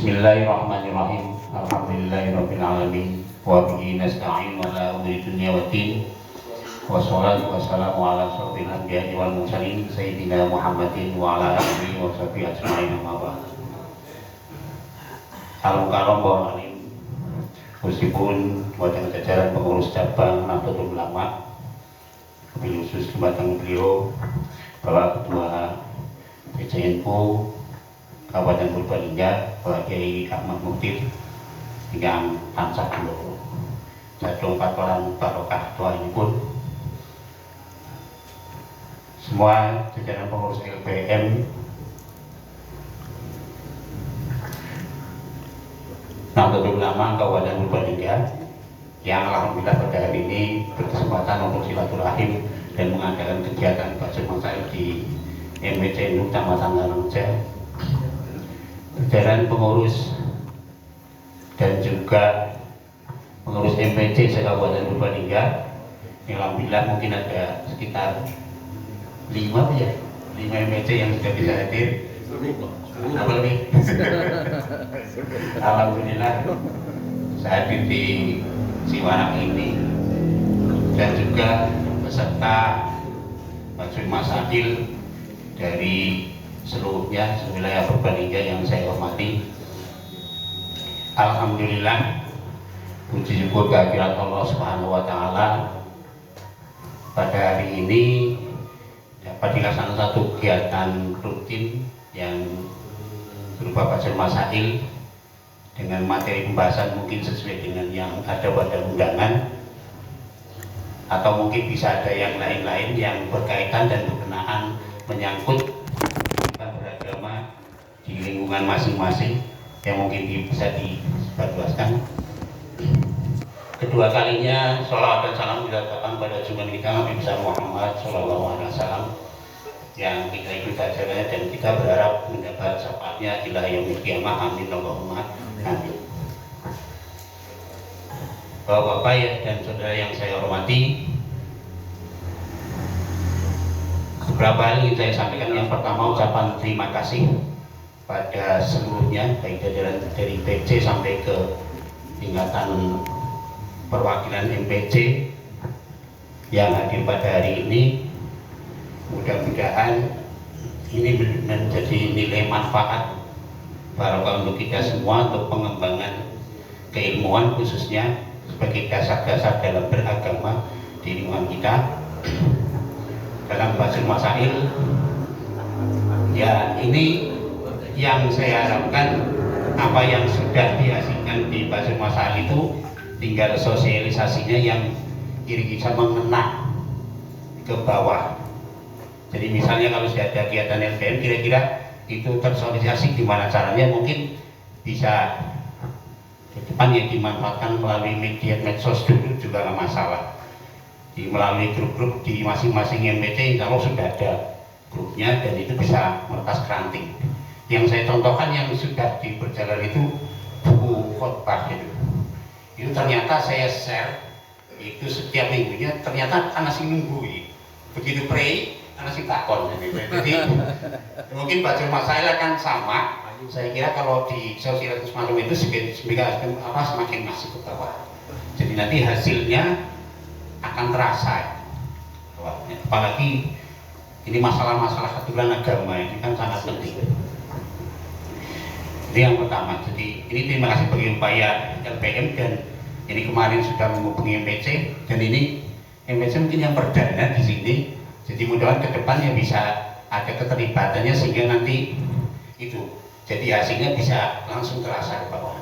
Bismillahirrahmanirrahim. Alhamdulillahirabbil alamin. Wa bihi nasta'in ala umuri dunya waddin. Wassalatu wassalamu ala asyrofil anbiya'i wal mursalin sayyidina Muhammadin wa ala alihi wa sahbihi ajma'in amma ba'd. Alung-kalung bahwa alim meskipun wadah jajaran pengurus cabang Nahdlatul Ulama, lebih khusus kebatang beliau Bapak Ketua PCNU Kabupaten Purbalingga, Bapak Kiai Ahmad Muktir hingga tansah kula jadung patolan barokah doa ini pun semua jajaran pengurus LPM Nahdlatul Ulama Kabupaten Purbalingga yang alhamdulillah pada hari ini berkesempatan untuk silaturahim dan mengadakan kegiatan Bajul Masail di MPC Kecamatan Tarumja, jajaran pengurus dan juga pengurus MPC se-Kabupaten Purbalingga yang alhamdulillah mungkin ada sekitar 5 MPC yang sudah bisa hadir. Apa lebih? Alhamdulillah saya hadir di Siwarak ini dan juga peserta Bajul Masail dari seluruhnya wilayah Purbalingga yang saya hormati. Alhamdulillah, puji syukur kehadirat Allah Subhanahu wa taala pada hari ini dapat dilaksanakan satu kegiatan rutin yang berupa Bajul Masail dengan materi pembahasan mungkin sesuai dengan yang ada pada undangan, atau mungkin bisa ada yang lain-lain yang berkaitan dan berkenaan menyangkut beragama di lingkungan masing-masing yang mungkin bisa disebarluaskan. Kedua kalinya sholawat dan salam dilakukan pada junjungan kita Nabi besar Muhammad SAW yang kita ikut ajarannya dan kita berharap mendapat syafaatnya ila yaumil qiyamah. Amin Allahumma amin. Bapak-bapak ya dan saudara yang saya hormati, beberapa hal ingin saya sampaikan. Yang pertama, ucapan terima kasih pada seluruhnya, baik dari PC sampai ke tingkatan perwakilan MPC yang hadir pada hari ini. Mudah-mudahan ini menjadi nilai manfaat barokah untuk kita semua untuk pengembangan keilmuan, khususnya sebagai dasar-dasar dalam beragama di lingkungan kita. Dalam Bajul Masail ya, ini yang saya harapkan, apa yang sudah dihasilkan di Bajul Masail itu tinggal sosialisasinya yang kira-kira mengena ke bawah. Jadi misalnya kalau sudah ada kegiatan LPM, kira-kira itu tersosialisasi gimana caranya, mungkin bisa ke depan yang dimanfaatkan melalui media medsos dulu juga nggak masalah. Melalui grup-grup di masing-masing MPC, insya Allah sudah ada grupnya dan itu bisa meretas keranting. Yang saya contohkan yang sudah berjalan itu buku khotbah itu ternyata saya share itu setiap minggunya, ternyata anak sing nunggu begitu pray anak sing takon. Jadi mungkin Bajul Masail akan sama. Saya kira kalau di sosialisasi semacam itu semakin masuk ke bawah. Jadi nanti hasilnya akan terasa. Apalagi ini masalah-masalah aturan agama ini kan sangat penting. Ini yang pertama. Jadi ini terima kasih bagi upaya LPM, dan ini kemarin sudah menghubungi MPC, dan ini MPC mungkin yang perdana di sini. Jadi mudah-mudahan ke depannya bisa ada keterlibatannya sehingga nanti itu jadi hasilnya bisa langsung terasa ke bawah.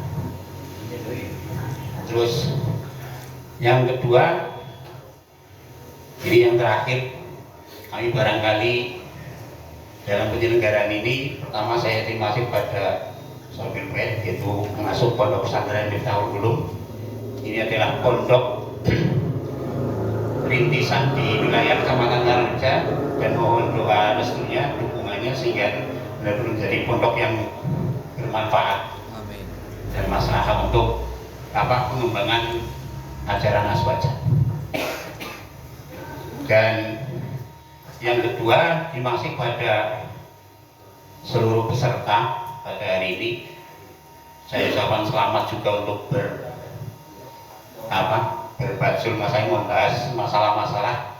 Terus yang kedua, ini yang terakhir, kami barangkali dalam penyelenggaraan ini, pertama saya terima kasih pada Sobil Pet, yaitu mengasuh pondok pesantren Miftahul Ulum. Ini adalah pondok rintisan di wilayah Kecamatan Tarumja, dan mohon doa restunya, dukungannya sehingga benar-benar menjadi pondok yang bermanfaat. Amin. Dan maslahat untuk pengembangan ajaran Aswaja. Dan yang kedua, terima kasih pada seluruh peserta pada hari ini. Saya ucapkan selamat juga untuk berbajul masa membahas masalah-masalah,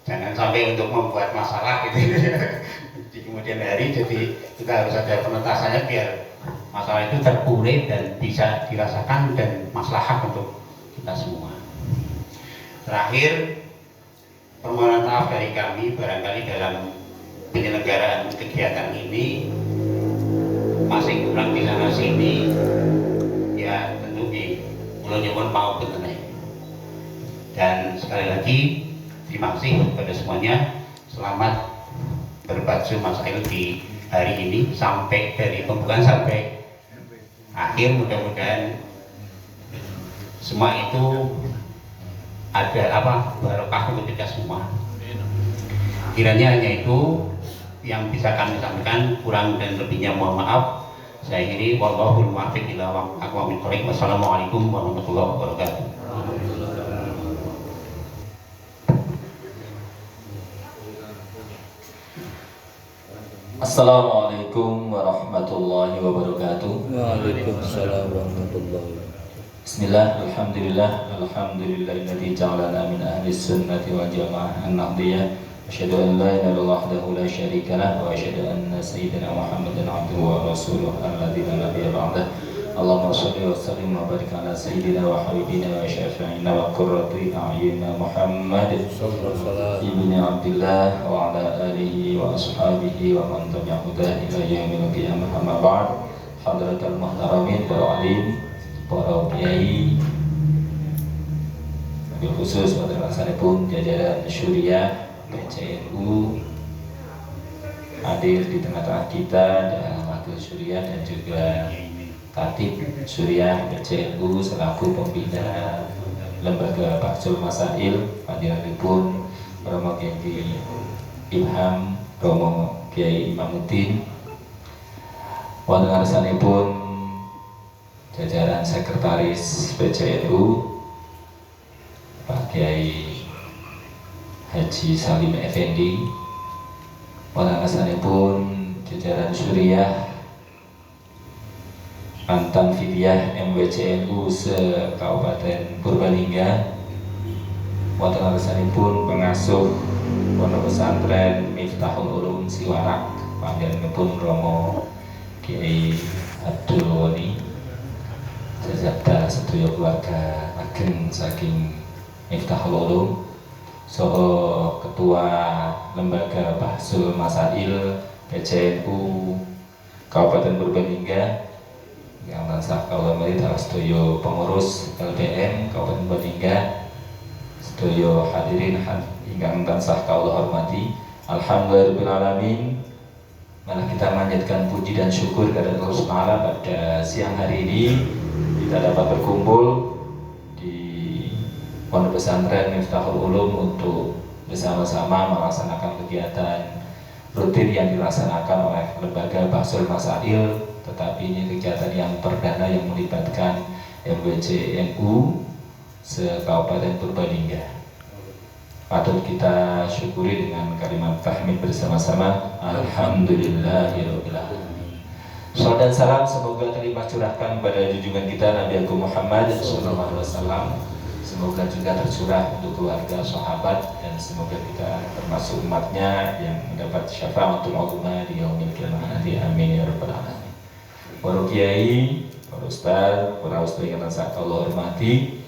jangan sampai untuk membuat masalah gitu di kemudian hari. Jadi kita harus ada penetasannya biar masalah itu terurai dan bisa dirasakan dan maslahat untuk kita semua. Terakhir, permohonan maaf dari kami barangkali dalam penyelenggaraan kegiatan ini masih kurang di sana sini, ya tentu kula nyuwun mau betenai. Dan sekali lagi terima kasih kepada semuanya. Selamat berbajul masail di hari ini sampai dari pembukaan sampai akhir. Mudah-mudahan semua itu ada barokah untuk kita semua. Kiranya hanya itu yang bisa kami sampaikan, kurang dan lebihnya mohon maaf. Saya akhiri, wallahul muwaffiq ila aqwamit thoriq. Wassalamualaikum warahmatullahi wabarakatuh. Assalamualaikum warahmatullahi wabarakatuh. Waalaikumsalam warahmatullahi wabarakatuh. Bismillah, alhamdulillah, alhamdulillahilladzi ja'alana min ahli sunnati wal jamaah an-nahdiyah. Asyhadu an la ilaha illallah wahdahu la syarika lah wa asyhadu anna sayyidina Muhammadan abduhu wa rasuluh alladzi la nabiyya ba'dah. Allahumma shalli wa sallim wa barik ala sayyidina wa habibina wa syafi'ina wa qurrati a'yunina Muhammad ibni Abdillah wa ala alihi wa ashabihi wa man tabi'ahu ila yaumil qiyamah. Amma ba'd. Hadratul muhtaramin, para alim, para kiai, wabil khusus pada laksanipun jajaran syuriah PCNU hadir di tengah-tengah kita, dan wakil syuriah dan juga Katib Syuriah PCNU selaku pembina Lembaga Bahsul Masail, hadiranipun Romo Kiai Ilham, Romo Kiai Imamuddin, wonten ngarsanipun jajaran sekretaris PCNU Pak Kiai Haji Salim Effendi, wonten ngarsanipun jajaran Syuriah mantan Fidyah MWCNU se-Kabupaten Purbalingga, wonten ngarsanipun pengasuh Pondok Pesantren Miftahul Ulum Siwarak, panjenenganipun Romo Kiai Abdul Wani, sejabda sedaya keluarga ageng saking Miftahul Ulum, soho Ketua Lembaga Bahsul Masail PCNU Kabupaten Purbalingga, yang tansah kawula mriki sedaya pengurus LBM Kabupaten Purbalingga, sedaya hadirin ingkang tansah kawula hormati. Alhamdulillahirabbil alamin. Malah kita manjatkan puji dan syukur kepada Allah Subhanahu pada siang hari ini kita dapat berkumpul di Pondok Pesantren Miftahul Ulum untuk bersama-sama melaksanakan kegiatan rutin yang dilaksanakan oleh Lembaga Bahsul Masail. Tetapi ini kegiatan yang perdana yang melibatkan MWCNU se-Kabupaten Purbalingga. Patut kita syukuri dengan kalimat tahmid bersama-sama. Alhamdulillahirabbil alamin. Salam dan salam semoga terlimpah curahkan kepada junjungan kita Nabi Agung Muhammad SAW. Semoga juga tercurah untuk keluarga, sahabat, dan semoga kita termasuk umatnya yang mendapat syafaatul uzma di yaumil qiyamah nanti. Amin ya rabbal alamin. Para kiai, para ustaz, para ustaz yang Allah hormati,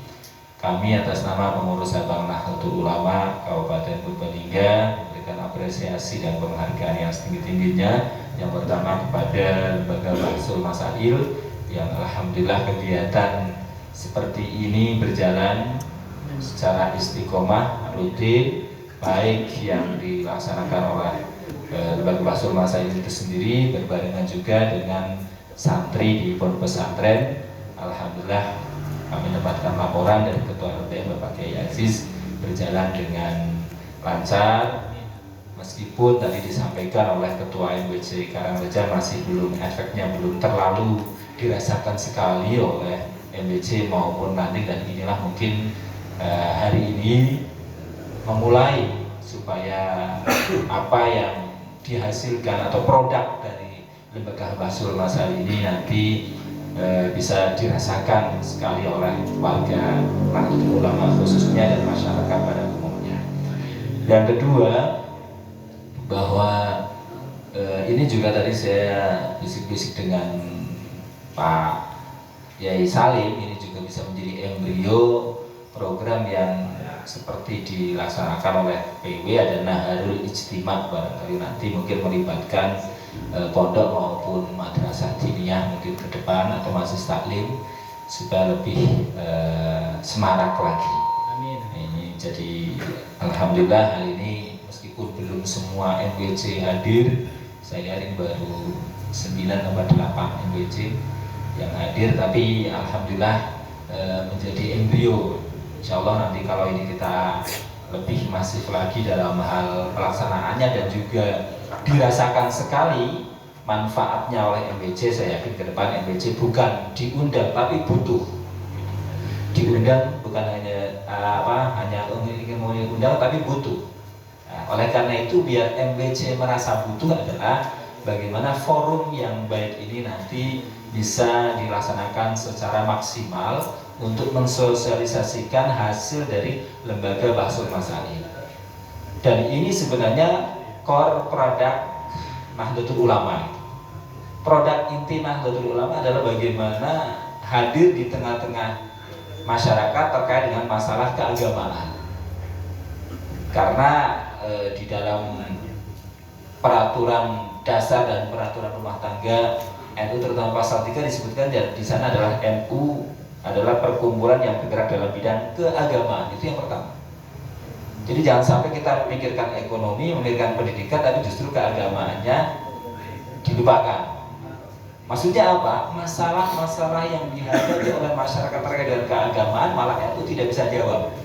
kami atas nama pengurus Sabang Nahdlatul Ulama Kabupaten Purbalingga memberikan apresiasi dan penghargaan yang setinggi-tingginya. Yang pertama kepada Lembaga Bahsul Masail yang alhamdulillah kegiatan seperti ini berjalan secara istiqomah rutin, baik yang dilaksanakan oleh Lembaga Bahsul Masail itu sendiri berbarengan juga dengan santri di pondok pesantren. Alhamdulillah kami mendapatkan laporan dari Ketua LBM Bapak Kiai Aziz berjalan dengan lancar, meskipun tadi disampaikan oleh Ketua MWC Karangreja masih efeknya belum terlalu dirasakan sekali oleh MWC maupun nanti, dan inilah mungkin hari ini memulai supaya apa yang dihasilkan atau produk dari Lembaga Bahsul Masail ini nanti bisa dirasakan sekali oleh warga Nahdlatul Ulama khususnya dan masyarakat pada umumnya. Yang kedua, bahwa ini juga tadi saya bisik-bisik dengan Pak Yai Salim, ini juga bisa menjadi embrio program yang seperti dilaksanakan oleh PW, ada Naharul Ijtima, barangkali nanti mungkin melibatkan pondok maupun madrasah diniyah mungkin ke depan atau majelis taklim supaya lebih semarak lagi. Amin. Ini jadi alhamdulillah hari ini meskipun belum semua MWC hadir, saya lihat ini baru 9-8 MWC yang hadir, tapi alhamdulillah menjadi embrio. Insya Allah nanti kalau ini kita lebih masif lagi dalam hal pelaksanaannya dan juga dirasakan sekali manfaatnya oleh MWC, saya yakin ke depan MWC bukan diundang tapi butuh. Diundang bukan hanya ingin mengundang tapi butuh. Nah, oleh karena itu biar MWC merasa butuh adalah bagaimana forum yang baik ini nanti bisa dilaksanakan secara maksimal untuk mensosialisasikan hasil dari lembaga Bahsul Masail. Dan ini sebenarnya core produk Nahdlatul Ulama. Produk inti Nahdlatul Ulama adalah bagaimana hadir di tengah-tengah masyarakat terkait dengan masalah keagamaan. Karena di dalam peraturan dasar dan peraturan rumah tangga NU terutama pasal 3 disebutkan di sana adalah NU adalah perkumpulan yang bergerak dalam bidang keagamaan. Itu yang pertama. Jadi jangan sampai kita memikirkan ekonomi, memikirkan pendidikan, tapi justru keagamaannya dilupakan. Maksudnya apa? Masalah-masalah yang dihadapi oleh masyarakat terkait dengan keagamaan malah NU tidak bisa jawab.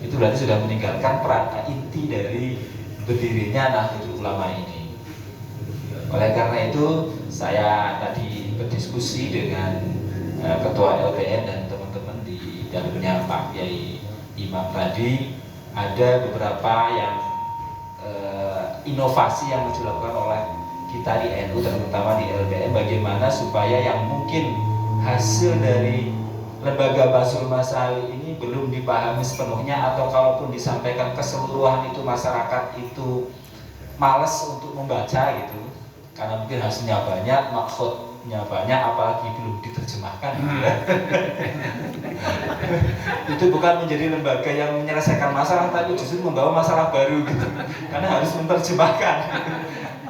Itu berarti sudah meninggalkan peran inti dari berdirinya Nahdlatul Ulama ini. Oleh karena itu saya tadi berdiskusi dengan Ketua LPM dan teman-teman di dalamnya Pak Yai Imam tadi, ada beberapa yang inovasi yang dilakukan oleh kita di NU terutama di LPM, bagaimana supaya yang mungkin hasil dari lembaga Bahsul Masail ini belum dipahami sepenuhnya, atau kalaupun disampaikan keseluruhan itu masyarakat itu males untuk membaca gitu, karena mungkin hasilnya banyak, maksudnya banyak, apalagi belum diterjemahkan gitu ya. Itu bukan menjadi lembaga yang menyelesaikan masalah, tapi justru membawa masalah baru gitu, karena harus menerjemahkan.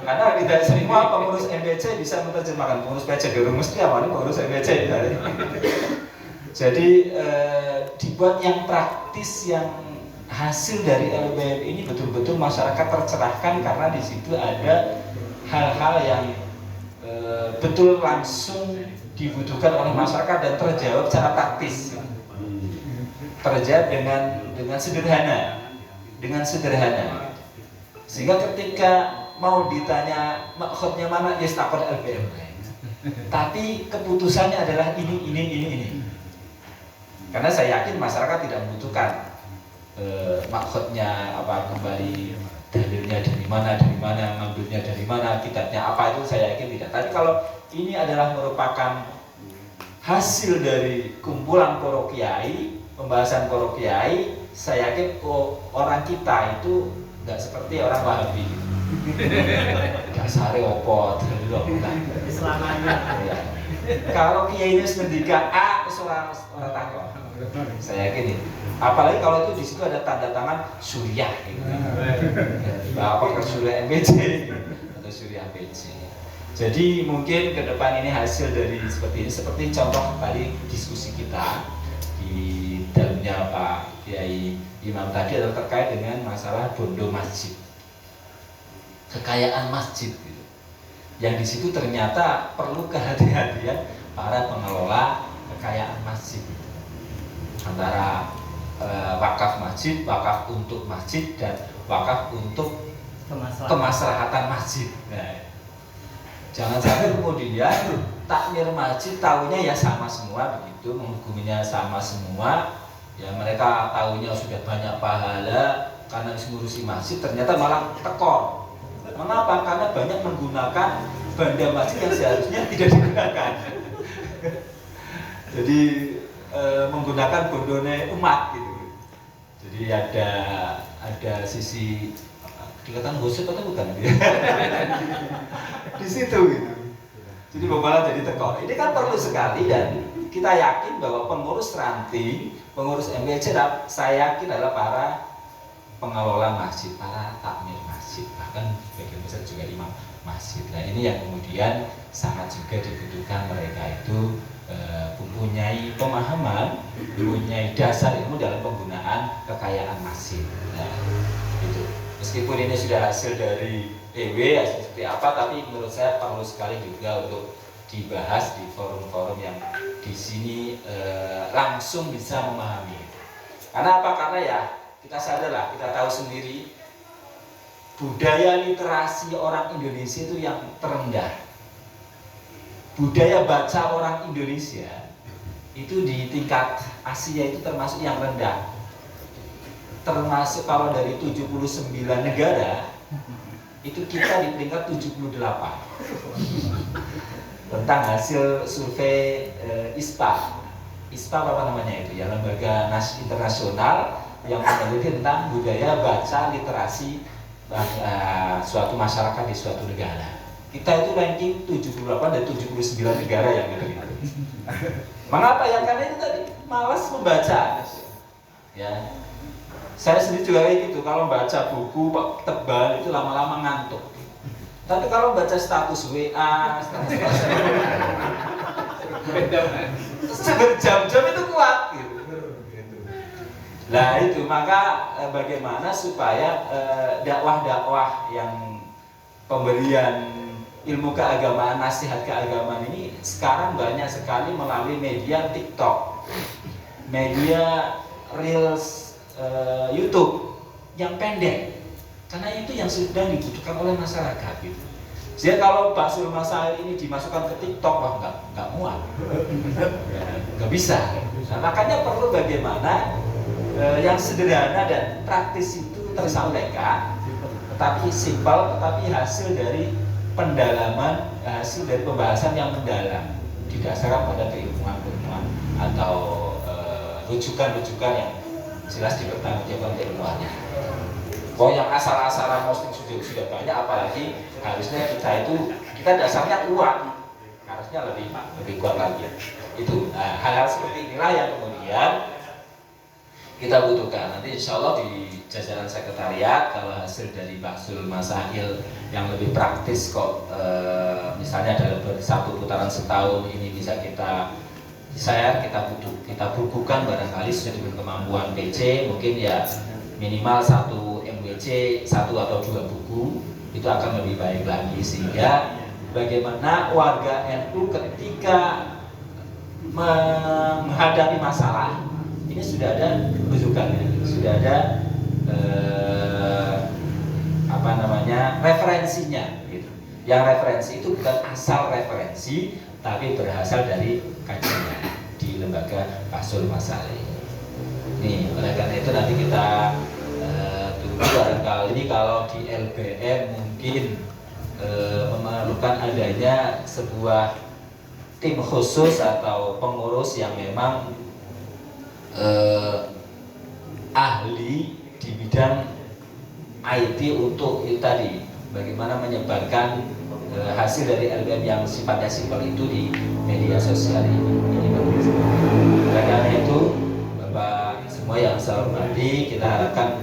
Karena tidak semua pengurus MBC bisa menerjemahkan, pengurus PC di rumus dia mana pengurus MBC misalnya. Jadi dibuat yang praktis, yang hasil dari LBM ini betul-betul masyarakat tercerahkan, karena di situ ada hal-hal yang betul langsung dibutuhkan oleh masyarakat dan terjawab secara praktis, terjawab dengan sederhana, sehingga ketika mau ditanya maksudnya mana, ya takut LBM, tapi keputusannya adalah ini. Karena saya yakin masyarakat tidak membutuhkan maksudnya apa, kembali dalilnya dari mana, ngambilnya dari mana, kitabnya apa, itu saya yakin tidak. Tapi kalau ini adalah merupakan hasil dari kumpulan para kiai, pembahasan para kiai, saya yakin orang kita itu nggak seperti orang Wahabi. Dasare opo dalil Islamannya. Kalau kiai ini ngendika A, orang takon. Saya yakin ini. Apalagi kalau itu di situ ada tanda tangan Suriah gitu. Apakah Suriah MBC atau Suriah BC. Jadi mungkin ke depan ini hasil dari seperti ini, seperti contoh tadi diskusi kita di dalamnya Pak Kiai Imam tadi adalah terkait dengan masalah bondo masjid, kekayaan masjid gitu. Yang di situ ternyata perlu kehati-hatian para pengelola kekayaan masjid gitu. Antara wakaf masjid, wakaf untuk masjid, dan wakaf untuk kemaslahatan masjid. Nah, jangan sampai kemudian takmir masjid tahunya ya sama semua begitu, menghukuminya sama semua. Ya mereka tahunya sudah banyak pahala karena ngurusi masjid, ternyata malah tekor. Mengapa? Karena banyak menggunakan benda masjid yang seharusnya tidak digunakan. Jadi menggunakan bondone umat gitu. Jadi ada sisi dikatakan gosip atau bukan gitu ya. Di situ gitu. Jadi malah jadi tekor. Ini kan perlu sekali dan kita yakin bahwa pengurus ranting, pengurus MWC, saya yakin adalah para pengelola masjid, para takmir masjid, bahkan sebagian besar juga imam masjid. Nah ini yang kemudian sangat juga dibutuhkan mereka itu mempunyai pemahaman, mempunyai dasar ilmu dalam penggunaan kekayaan masjid. Nah, itu. Meskipun ini sudah hasil dari EW, hasil seperti apa, tapi menurut saya perlu sekali juga untuk dibahas di forum-forum yang di sini langsung bisa memahami. Karena apa? Karena ya kita sadarlah, kita tahu sendiri budaya literasi orang Indonesia itu yang terendah. Budaya baca orang Indonesia itu di tingkat Asia itu termasuk yang rendah. Termasuk kalau dari 79 negara itu kita di peringkat 78 tentang hasil survei ISPA apa namanya itu ya, lembaga internasional yang meneliti tentang budaya baca literasi suatu masyarakat di suatu negara. Kita itu ranking 78 dan 79 negara yang gitu. Mengapa? Ya karena itu tadi malas membaca. Ya, saya sendiri juga kayak gitu. Kalau baca buku tebal itu lama-lama ngantuk. Tapi kalau baca status WA, berjam-jam itu kuat gitu. Nah itu maka bagaimana supaya dakwah-dakwah yang pemberian ilmu keagamaan, nasihat keagamaan ini sekarang banyak sekali melalui media TikTok, media Reels, YouTube yang pendek. Karena itu yang sedang dibutuhkan oleh masyarakat gitu. Jadi kalau Basul Masail ini dimasukkan ke TikTok, wah nggak muat, nggak bisa. Nah, makanya perlu bagaimana yang sederhana dan praktis itu tersampaikan, tetapi simpel, tetapi hasil dari pendalaman, hasil dari pembahasan yang mendalam, didasarkan pada keilmuan-keilmuan atau rujukan-rujukan yang jelas dipertanggungjawabkan oleh ilmuannya. Oh yang asal-asalan posting sudah banyak, apalagi harusnya kita dasarnya kuat, harusnya lebih kuat lagi. Itu hal-hal seperti inilah yang kemudian kita butuhkan. Nanti insya Allah di jajaran sekretariat kalau hasil dari Basul Masail yang lebih praktis kok, misalnya dalam satu putaran setahun ini bisa kita bukukan barangkali sesuai dengan kemampuan PC, mungkin ya minimal satu MWC 1 atau 2 buku itu akan lebih baik lagi, sehingga bagaimana warga NU ketika menghadapi masalah ini sudah ada rujukannya, sudah ada referensinya gitu. Yang referensi itu bukan asal referensi, tapi berasal dari kajian di lembaga Basul Masail. Nih, oleh karena itu nanti kita tunggu barangkali kalau di LBM mungkin memerlukan adanya sebuah tim khusus atau pengurus yang memang ahli di bidang IT untuk itu tadi, bagaimana menyebarkan hasil dari LBM yang sifatnya simpel itu di media sosial ini bagus. Oleh karena itu, Bapak semua yang saya hormati, kita harapkan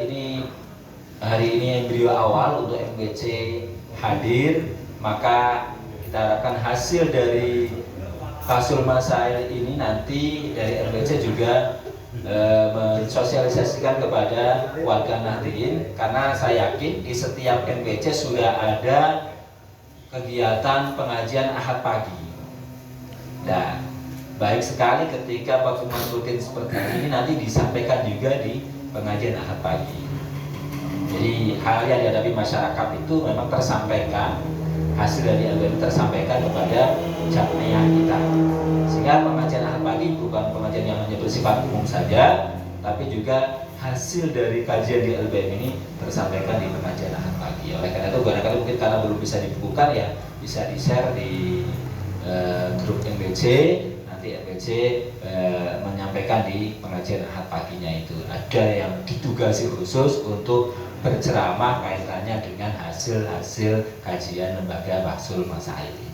ini hari ini beliau awal untuk MWC hadir, maka kita harapkan hasil dari Basul Masail ini nanti dari MWC juga mensosialisasikan kepada warga Nahdliyin, karena saya yakin di setiap MWC sudah ada kegiatan pengajian Ahad pagi. Nah, baik sekali ketika pertemuan rutin seperti ini nanti disampaikan juga di pengajian Ahad pagi. Jadi hal yang dihadapi masyarakat itu memang tersampaikan, hasil dari LBM tersampaikan kepada jamaah kita, sehingga pengajian Ahad pagi bukan pengajian yang hanya bersifat umum saja, tapi juga hasil dari kajian di LBM ini tersampaikan di pengajian Ahad pagi. Oleh karena itu barangkali mungkin karena belum bisa dibukukan ya bisa di-share di grup MBC. Nanti MBC menyampaikan di pengajian Ahad paginya itu ada yang ditugasi khusus untuk berceramah kaitannya dengan hasil-hasil kajian lembaga Bahsul Masail ini.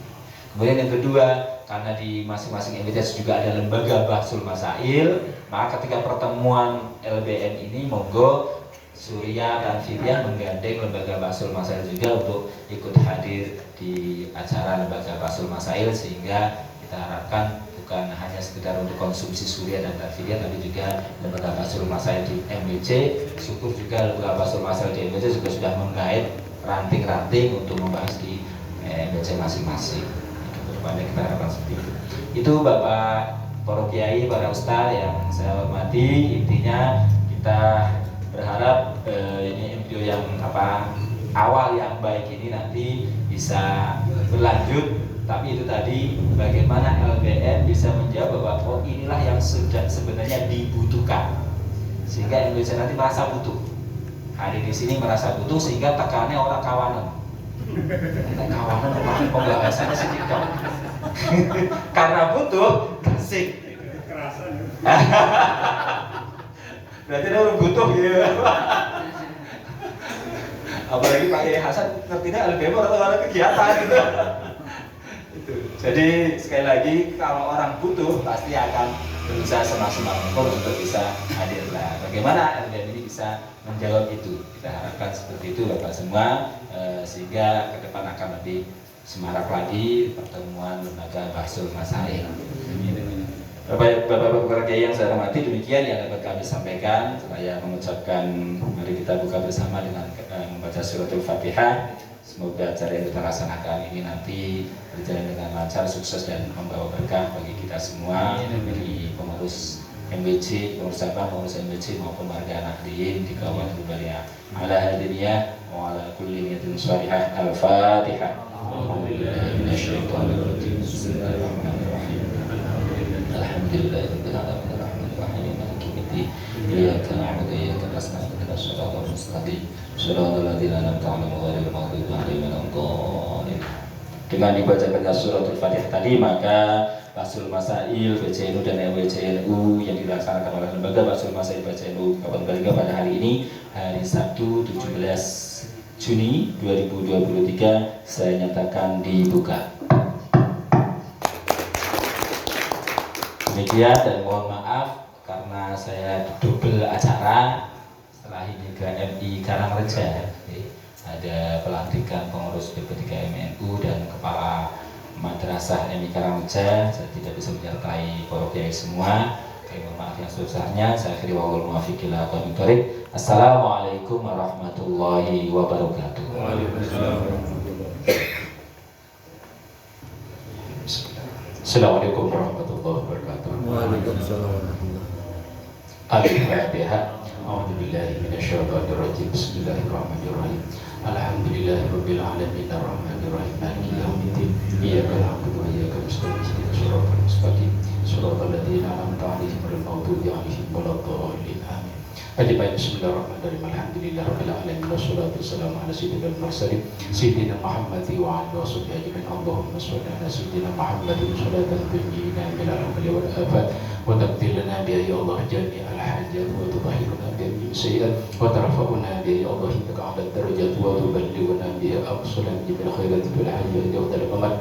Kemudian yang kedua, karena di masing-masing entitas juga ada lembaga Bahsul Masail, maka ketika pertemuan LBM ini monggo Surya dan Firyan menggandeng lembaga Bahsul Masail juga untuk ikut hadir di acara lembaga Bahsul Masail, sehingga kita harapkan bukan hanya sekedar untuk konsumsi Surya dan Tarfidiyah, tapi juga lembaga Bahsul Masail di MBC. Syukur juga lembaga Bahsul Masail di MBC juga sudah menggait ranting-ranting untuk membahas di MBC masing-masing. Kedepannya kita harapkan seperti itu. Itu Bapak para kiai, para ustaz yang saya hormati, intinya kita berharap ini video yang awal yang baik ini nanti bisa berlanjut. Tapi itu tadi bagaimana LBM bisa menjawab bahwa oh inilah yang sudah sebenarnya dibutuhkan, sehingga Indonesia nanti merasa butuh. Hadir di sini merasa butuh sehingga tekannya orang kawanan. Kawanan orang pembahasannya sedikit karena butuh kasih. Berarti dia butuh gitu. Apalagi Pak Yai Hasan ngertinya LBM orang kegiatan gitu. Jadi sekali lagi kalau orang butuh pasti akan berusaha semaksimal mungkin untuk bisa hadir. Nah, bagaimana LBM ini bisa menjawab itu? Kita harapkan seperti itu Bapak semua, sehingga ke depan akan lebih semarak lagi pertemuan lembaga Bahsul Masail. Bapak-bapak kiai yang saya hormati, demikian yang dapat kami sampaikan. Saya mengucapkan mari kita buka bersama dengan membaca suratul Fatihah. Semoga acara yang kita laksanakan ini nanti berjalan dengan lancar, sukses dan membawa berkah bagi kita semua, bagi pengurus MBC, pengurus cabang, pengurus MBC maupun warga Nahdliyin di kawasan Bubalia. Ala hadiniyah wa ala kulli niyatin shalihah. Al-Fatihah. Alhamdulillahirabbil alamin arrahmanir rahim maliki yaumiddin. Iyyaka na'budu wa iyyaka nasta'in ihdinas siratal mustaqim. Shiratal ladzina an'amta 'alaihim ghairil maghdubi 'alaihim waladdallin. Dengan dibacakannya suratul Fatihah tadi, maka Bahsul Masail BCNU dan MWCNU yang dilaksanakan oleh lembaga Bahsul Masail BCNU Kabupaten Balingga pada hari ini, hari Sabtu 17 Juni 2023, saya nyatakan dibuka. Demikian, dan mohon maaf karena saya double acara. Setelah ini ke MI Karangreja ada pelantikan pengurus PP3 MNU dan kepala madrasah MI Karangreja. Saya tidak bisa menyertai para kiai semua. Mohon maaf yang sebesarnya. Saya akhiri waqul muwaffiq ila aqwamit thoriq. Assalamualaikum warahmatullahi wabarakatuh. Waalaikumsalam. Assalamualaikum warahmatullahi wabarakatuh. Waalaikumsalam. Al-Fatihah. A'udzubillahi minasyaitonir rajim. Bismillahirrahmanirrahim. Alhamdulillahirabbil alamin arrahmanir rahim maliki yaumiddin. Iyyaka na'budu wa iyyaka nasta'in ihdinas siratal mustaqim. Siratal ladzina an'amta 'alaihim ghairil maghdubi 'alaihim waladdallin. Amin. Bismillahirrahmanirrahim. Alhamdulillahirabbil alamin wassalatu wassalamu ala sayyidil mursalin sayyidina Muhammadin wa ala alihi ajmain. Allahumma shalli ala sayyidina Muhammadin salatan tunjina minal amali wal afat wa tabdil lana biha ya Allah jami'al hajat wa tudahhiruna biha min sayyi'at wa tarfa'una biha ya Allah indaka 'ala darajat wa tuballighuna biha aqsal bil khairati wal hajati wa talamat.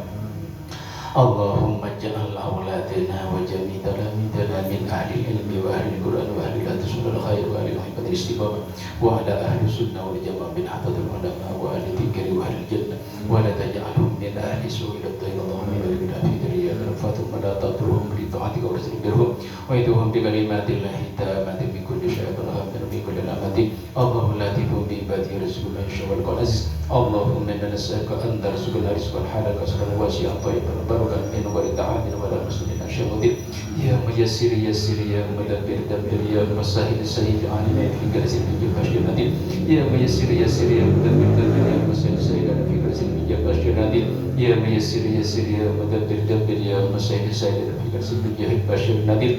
Allahumma ja'al awladana wa jami' talamidana min ahli ilmi wa ahli Qur'an wa ahli al-sunnah khair wa ahli al istiqamah wa ala ahli sunnah wal jamaah min hadatul ulama wa ahli dzikri wa ahli jannah wa la taj'alhum min ahli su'il ad-dain Allahumma barik lana fi dzurriyyatina fatum la tadruhum li ta'atika wa rasulihum wa idhum bi kalimatillahi tammati min kulli syai'in hamdan min kulli lamatin Allahumma la tidhum bi ibadi rasulullah syawal qalas Allahumma inna nas'aluka an tarzuqna rizqan halalan kasran wasi'an thayyiban barakan min wa ta'amin wa la muslimin syamudin ya muyassir yassir ya mudabbir dabbir ya musahhil sahih alina fi kulli min fashiyatin ya muyassir yassir ya mudabbir dabbir ya musahhil sahih alina fi kulli min fashiyatin ya muyassir yassir ya mudabbir dabbir ya musahhil sahih alina fi kulli min fashiyatin.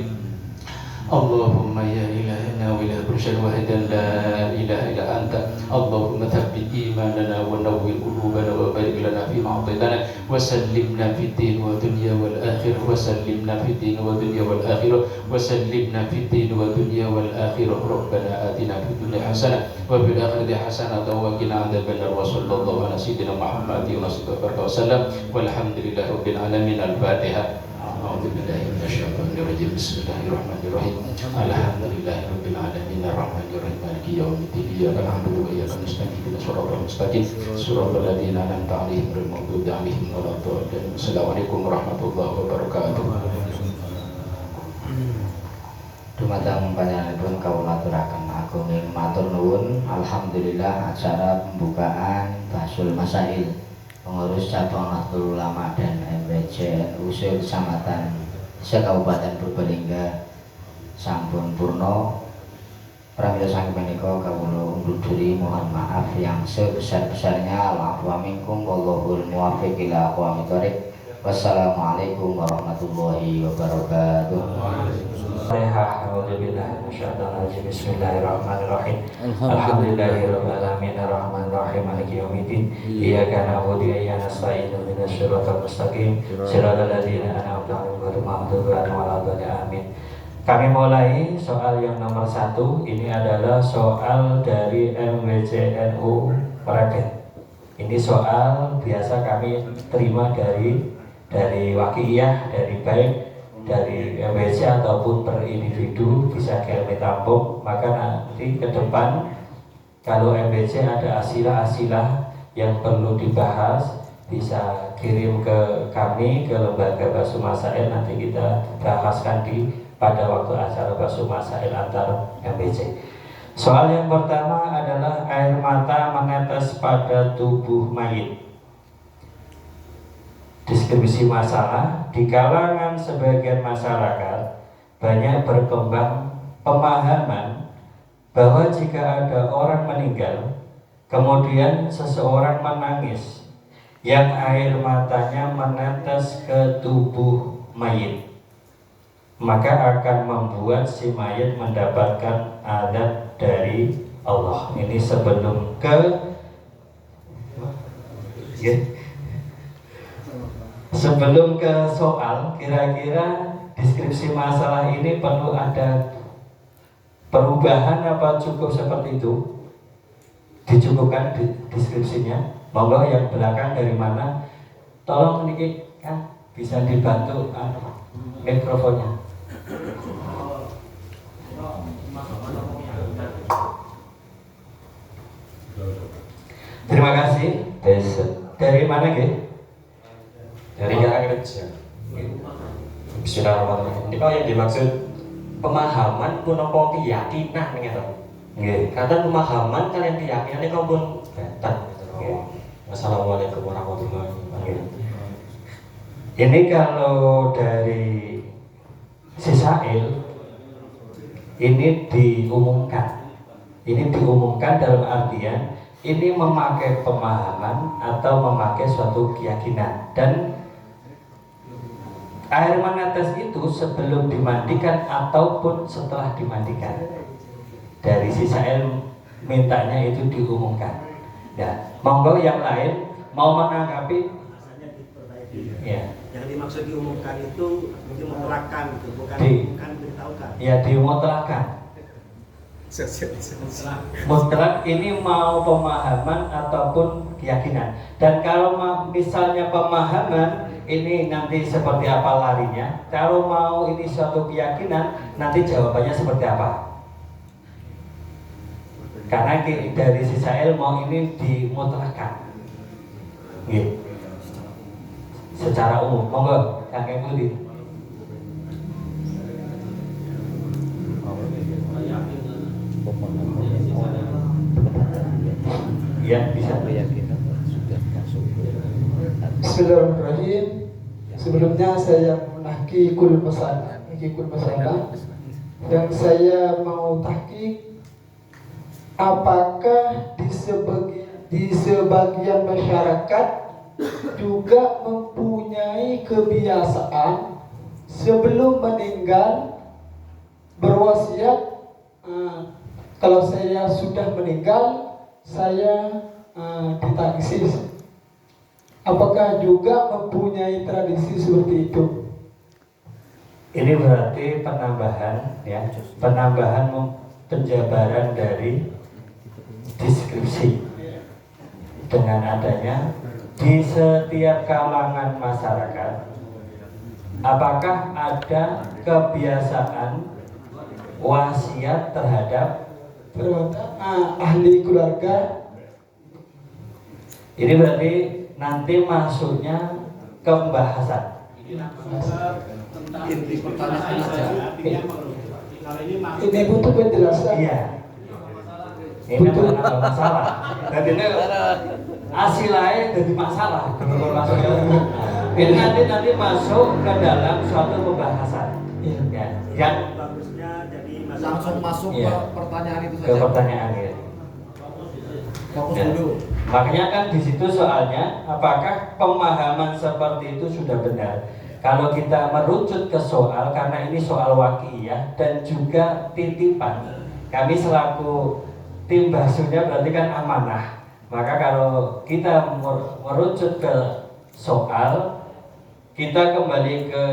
اللهم يا إلهنا وإله كل شيء واحد لا إله إلا أنت اللهم ثبت إيماننا ونور قلوبنا وبارك لنا فيما أعطيتنا وسلمنا في الدين والدنيا والآخرة وسلمنا في الدين والدنيا والآخرة وسلمنا في الدين والدنيا والآخرة ربنا آتنا في الدنيا حسنة وفي الآخرة حسنة وقنا عذاب النار وصلى الله على سيدنا محمد وسلم والحمد لله رب العالمين. الفاتحة. أعوذ بالله من الشيطان الرجيم. بسم الله الرحمن الرحيم. الحمد لله رب العالمين الرحمن الرحيم مالك يوم الدين إياك نعبد وإياك نستعين اهدنا الصراط المستقيم صراط الذين أنعمت عليهم غير المغضوب عليهم ولا الضالين. Assalamualaikum warahmatullahi wabarakatuh. Dumateng panjenenganipun kawula aturaken agung matur nuwun. Alhamdulillah acara pembukaan Bahsul Masail pengurus cabang Nahdlatul Ulama dan MWC NU Kecamatan Kabupaten Purbalingga sampun purna. Pramila saking menika kawula undur-diri mohon maaf yang sebesar-besarnya. Allahu minkum wallahul muwaffiq ila aqwamit thoriq. Wassalamualaikum warahmatullahi wabarakatuh. Bismillahirrahmanirrahim. Alhamdulillahirabbil alamin arrahmanirrahim maliki yaumiddin. Iyyaka na'budu wa iyyaka nasta'in ihdinas siratal mustaqim siratal ladzina an'amta 'alaihim ghairil maghdubi 'alaihim waladdallin. Amin. Kami mulai soal yang nomor 1. Ini adalah soal dari MWC NU Praden. Ini soal biasa kami terima dari wakiyah, dari baik dari MWC ataupun per individu bisa kami tampung. Maka nanti ke depan kalau MWC ada asilah-asilah yang perlu dibahas bisa kirim ke kami, ke lembaga Bahsul Masail, nanti kita bahaskan pada waktu acara Bahsul Masail antar MWC. Soal yang pertama adalah air mata menetes pada tubuh mayit. Deskripsi masalah di kalangan sebagian masyarakat banyak berkembang pemahaman bahwa jika ada orang meninggal kemudian seseorang menangis yang air matanya menetes ke tubuh mayit, maka akan membuat si mayit mendapatkan azab dari Allah. Ini sebelum Sebelum ke soal, kira-kira deskripsi masalah ini perlu ada perubahan apa cukup seperti itu? Dicukupkan deskripsinya. Monggo yang belakang dari mana? Tolong ini kan bisa dibantu mikrofonnya. Terima kasih. Dari mana gitu? Dari Jalan Kerja. Bismillahirrahmanirrahim. Ini kalau yang dimaksud pemahaman pun apa keyakinan gitu. Nggih. Kata pemahaman kalian keyakinan ini kau pun batan gitu. Wassalamualaikum warahmatullahi wabarakatuh. Ini kalau dari Sisail ini diumumkan. Ini diumumkan dalam artian ini memakai pemahaman atau memakai suatu keyakinan. Dan air menetes itu sebelum dimandikan ataupun setelah dimandikan. Dari Sisail mintanya itu diumumkan. Ya, monggo yang lain mau menanggapi? Ya. Yang dimaksud diumumkan itu mungkin mutlakkan gitu, bukan diberitahukan. Ya, dimutlakkan. Mutlak ini mau pemahaman ataupun keyakinan. Dan kalau misalnya pemahaman ini nanti seperti apa larinya. Kalau mau ini suatu keyakinan, nanti jawabannya seperti apa? Karena dari Sisail mau ini dimutlakkan. Gitu. Secara umum, monggo Kang Budi. Ya, bisa. Bismillahirrahmanirrahim. Sebelumnya saya menahqiqul masalah, dan saya mau tahqiq apakah di sebagian masyarakat juga mempunyai kebiasaan sebelum meninggal berwasiat kalau saya sudah meninggal saya ditagih. Apakah juga mempunyai tradisi seperti itu? Ini berarti penambahan ya, penambahan penjabaran dari deskripsi dengan adanya di setiap kalangan masyarakat. Apakah ada kebiasaan wasiat terhadap ahli keluarga? Ini berarti nanti masuknya ke pembahasan. Inti pertanyaan saja. Ini butuh penjelasan. Iya. Ini menambah masalah. Jadi ini asilnya jadi masalah. Ini nanti masuk ke dalam suatu pembahasan. Ya. Yang Bagusnya jadi Langsung masuk Iya. ke pertanyaan itu ke saja. pertanyaan ya. Fokus Ya. dulu. Makanya kan di situ soalnya apakah pemahaman seperti itu sudah benar? Kalau kita merucut ke soal, karena ini soal wakiyah dan juga titipan, kami selaku tim basuhnya berarti kan amanah. Maka kalau kita merucut ke soal, kita kembali ke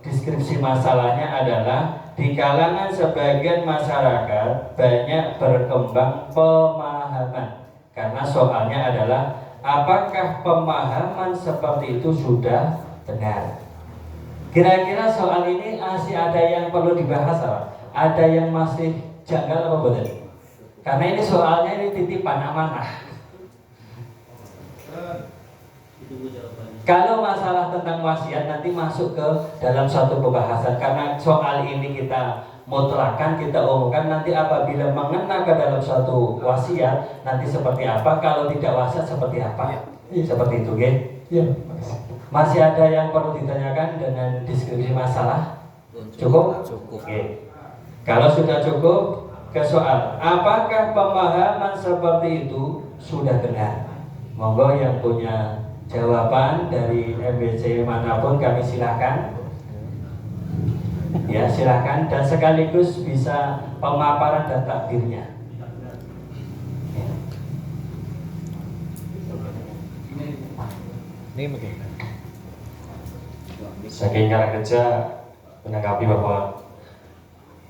deskripsi masalahnya adalah di kalangan sebagian masyarakat banyak berkembang pemahaman. Karena soalnya adalah apakah pemahaman seperti itu sudah benar? Kira-kira soal ini masih ada yang perlu dibahas apa? Ada yang masih janggal apa betul? Karena ini soalnya ini titipan amanah. Kalau masalah tentang wasiat nanti masuk ke dalam suatu pembahasan. Karena soal ini kita mutlakan, kita umumkan, nanti apabila mengena ke dalam suatu wasiat nanti seperti apa, kalau tidak wasiat seperti apa. Seperti itu, ya. Ya. Masih ada yang perlu ditanyakan dengan deskripsi masalah? Cukup? Oke. Kalau sudah cukup, ke soal apakah pemahaman seperti itu sudah benar? Monggo yang punya jawaban dari MBC manapun kami silakan. Ya, silakan, dan sekaligus bisa pemaparan dan takdirnya. Ya. Saking cara kerja menanggapi bahwa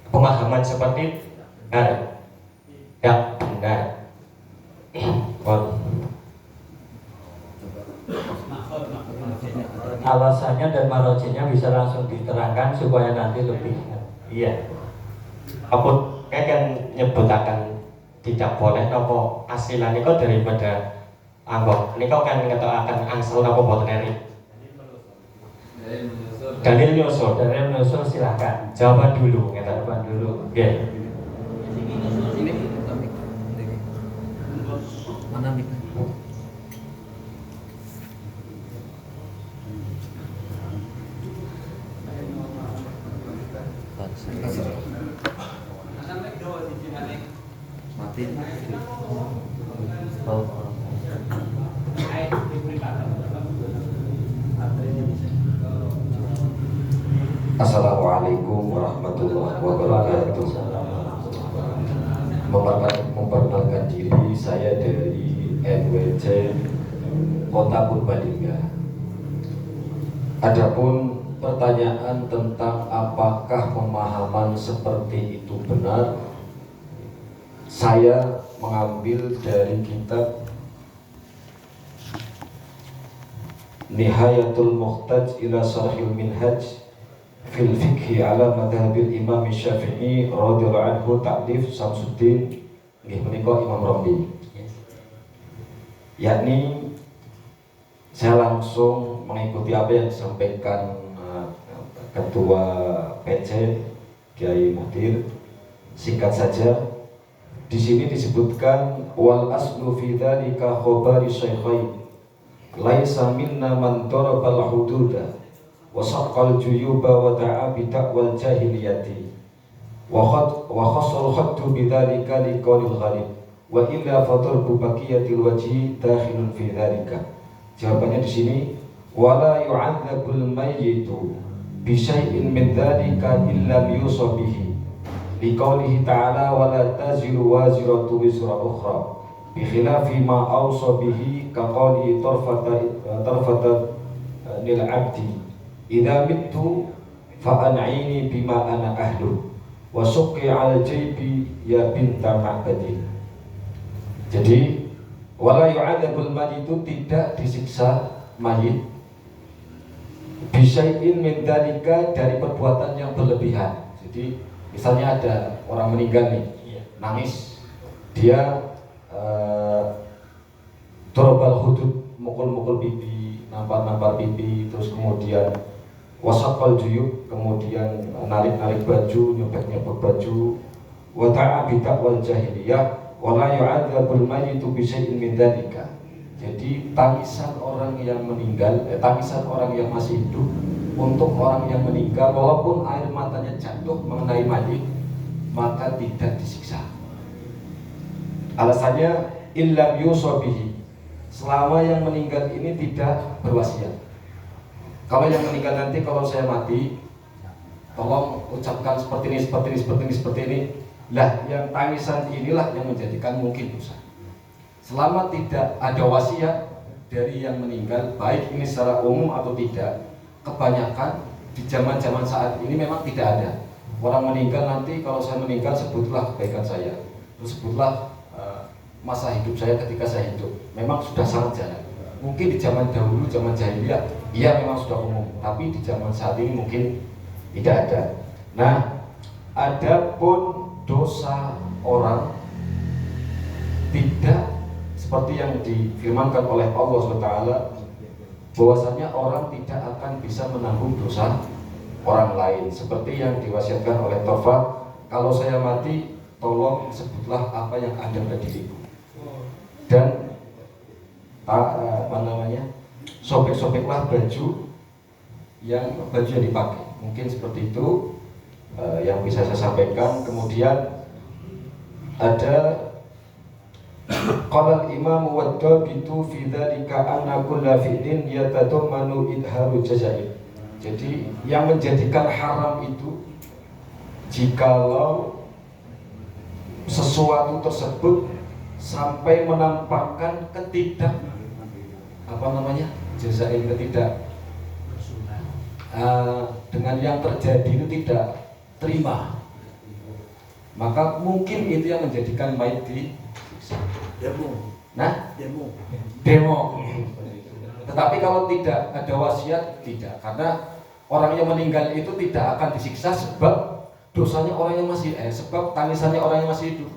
pemahaman seperti benar, ya benar. Alasannya dan marojinya bisa langsung diterangkan supaya nanti lebih. Iya. Apa kayak kan nyebutakan tidak boleh nopo asilan niku daripada anggap niku kan ngetokaken angsal nopo boten eri. Dalil nyusul. Dari menyusul silakan. Jawaban dulu ngeten. Jawaban dulu. Nggih. Mana mik? Mati. Assalamualaikum warahmatullahi wabarakatuh. Memperkenalkan diri, saya dari NWC Kota Purbalingga. Adapun pertanyaan tentang apakah pemahaman seperti itu benar, saya mengambil dari kitab Nihayatul Muhtaj ila Sarhil Minhaj fil Fiqhi ala Madhabil Imam Syafi'i radhiyallahu anhu, ta'lif Samsuddin nggih menika Imam Romli. Yakni saya langsung mengikuti apa yang disampaikan Ketua PC Kiai Muhtir. Singkat saja, di sini disebutkan wal aslu fi dzalika khabari syaikhain laisa minna man darabal hududa wa saqqal juyuba wa da'a bi da'wal jahiliyati wa khasal haddu bi dzalika liqaulil ghalib wa illa fadarbu baqiyatil wajhi dakhilun fi dzalika. Jawabannya di sini wala yu'adzabul mayyitu bi syai'in min dzalika illa yusab bihi liqaulihi ta'ala wa la taziru waziratu wizra ukhra bi khilafi ma awsa bihi ka qawli tarfata lil 'abdi idza mittu fa an'ini bima ana ahlu wa suqqi 'ala jaybi ya binta ma'badin. Jadi wala yu'adzabul mayitu, tidak disiksa mayit bisyai'in min dzalika, dari perbuatan yang berlebihan. Jadi misalnya ada orang meninggal nih, nangis, dia dorobal hudud, mukul-mukul pipi, nampar-nampar pipi, terus kemudian wasaqal juyub, kemudian narik-narik baju, nyobek-nyobek baju, wa ta'a bi taqwal jahiliyah wala yu'adzabul mayyitu bi syai'in min dzalika. Jadi tangisan orang yang meninggal, tangisan orang yang masih hidup untuk orang yang meninggal, walaupun air matanya jatuh mengenai mayit, maka tidak disiksa. Alasannya illam yusabihi, selama yang meninggal ini tidak berwasiat. Kalau yang meninggal nanti, kalau saya mati, tolong ucapkan seperti ini, seperti ini, seperti ini, seperti ini. Lah, yang tangisan inilah yang menjadikan mungkin dosa. Selama tidak ada wasiat dari yang meninggal, baik ini secara umum atau tidak, kebanyakan di zaman-zaman saat ini memang tidak ada. Orang meninggal nanti, kalau saya meninggal sebutlah kebaikan saya, terus sebutlah masa hidup saya ketika saya hidup. Memang sudah sangat jarang. Mungkin di zaman dahulu, zaman jahiliyah, iya memang sudah umum. Tapi di zaman saat ini mungkin tidak ada. Nah, adapun dosa orang tidak seperti yang difirmankan oleh Allah SWT, bahwasanya orang tidak akan bisa menanggung dosa orang lain, seperti yang diwasiatkan oleh Tofa, kalau saya mati tolong sebutlah apa yang ada pada diriku, dan sobek-sobeklah baju yang dipakai. Mungkin seperti itu yang bisa saya sampaikan. Kemudian ada qala al-imam wa dhabitu fi dzalika anna kulla fi'lin yatadammanu idharu jaza'i. Jadi yang menjadikan haram itu jikalau sesuatu tersebut sampai menampakkan jaza'i, dengan yang terjadi itu tidak terima, maka mungkin itu yang menjadikan mayit demo. Tetapi kalau tidak ada wasiat, tidak, karena orang yang meninggal itu tidak akan disiksa sebab dosanya orang yang masih sebab tangisannya orang yang masih hidup,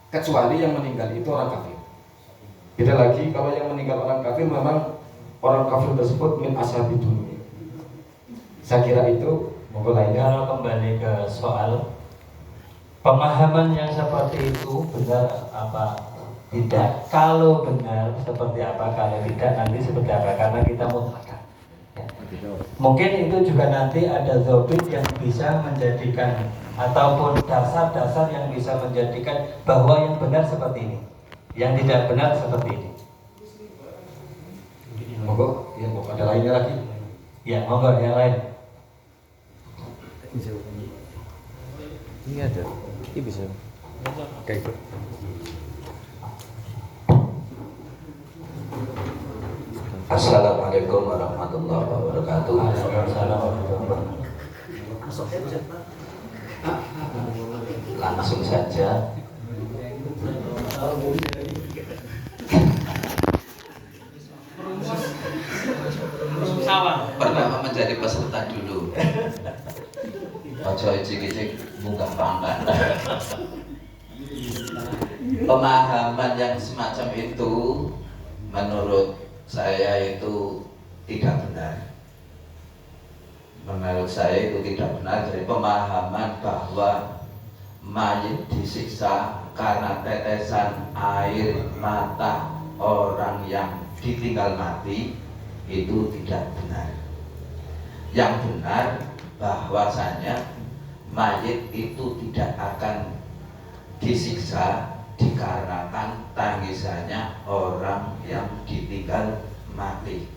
kecuali yang meninggal itu orang kafir. Beda lagi kalau yang meninggal orang kafir, memang orang kafir tersebut min ashabi dunia. Saya kira itu. Monggo lainnya. Kalau kembali ke soal pemahaman yang seperti itu benar apa tidak? Kalau benar seperti apa, kalau tidak nanti seperti apa, karena kita mutlakan. Ya. Mungkin itu juga nanti ada dzabit yang bisa menjadikan, ataupun dasar-dasar yang bisa menjadikan bahwa yang benar seperti ini, yang tidak benar seperti ini. Monggo, ya, ada lainnya lagi? Ya, monggo yang lain. Ini ada, ini bisa. Oke. Assalamualaikum warahmatullahi wabarakatuh. Langsung saja. Pertama menjadi peserta dulu. Ojo icik-icik munggah pangkat. Pemahaman yang semacam itu menurut saya itu tidak benar. Menurut saya itu tidak benar. Dari pemahaman bahwa mayit disiksa karena tetesan air mata orang yang ditinggal mati, itu tidak benar. Yang benar bahwasanya mayit itu tidak akan disiksa dikarenakan tangisannya orang yang ditinggal mati,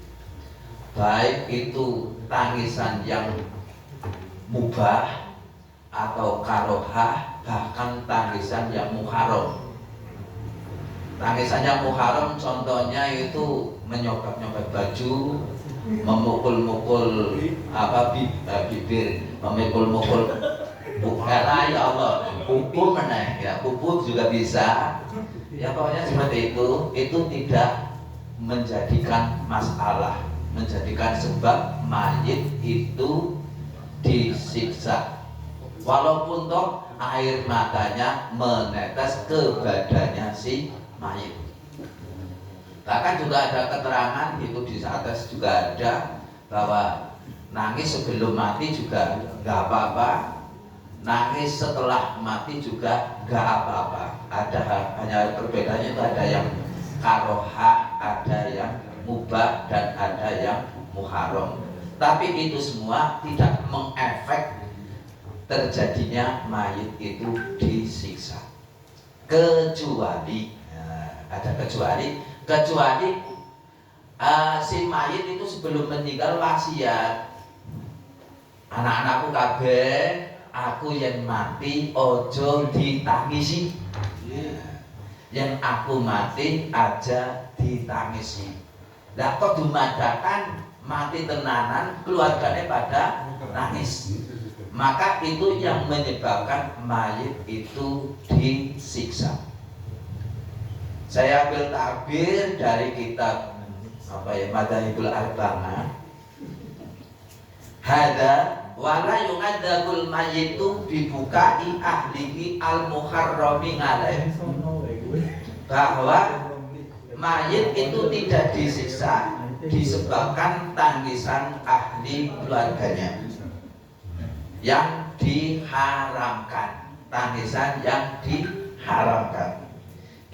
baik itu tangisan yang mubah atau karohah, bahkan tangisan yang muharram. Tangisan yang muharram contohnya itu menyobek-nyobek baju, memukul-mukul bibir, memukul-mukul ya Allah, kuku meneh ya, kuku juga bisa. Ya pokoknya seperti itu tidak menjadikan masalah, menjadikan sebab mayit itu disiksa. Walaupun toh air matanya menetes ke badannya si mayit. Bahkan juga ada keterangan itu di atas juga ada bahwa nangis sebelum mati juga nggak apa-apa, nangis setelah mati juga nggak apa-apa. Ada hanya perbedaannya itu ada yang karohah, ada yang mubah, dan ada yang muharram. Tapi itu semua tidak mengefek terjadinya mayit itu disiksa, kecuali ada kecuali si mayit itu sebelum meninggal wasiat, anak-anakku kabeh aku yang mati ojo ditangisi, yang aku mati aja ditangisi. Lah kok dumadakan mati tenanan keluarganya pada nangis, maka itu yang menyebabkan mayit itu disiksa. Saya ambil tabir dari kitab Madzhabul Arba'ah. Hada wala yu'adzabul mayyitu bibukai ahlihi al-muharrami alaih. Bahwa mayit itu tidak disiksa disebabkan tangisan ahli keluarganya yang diharamkan, tangisan yang diharamkan.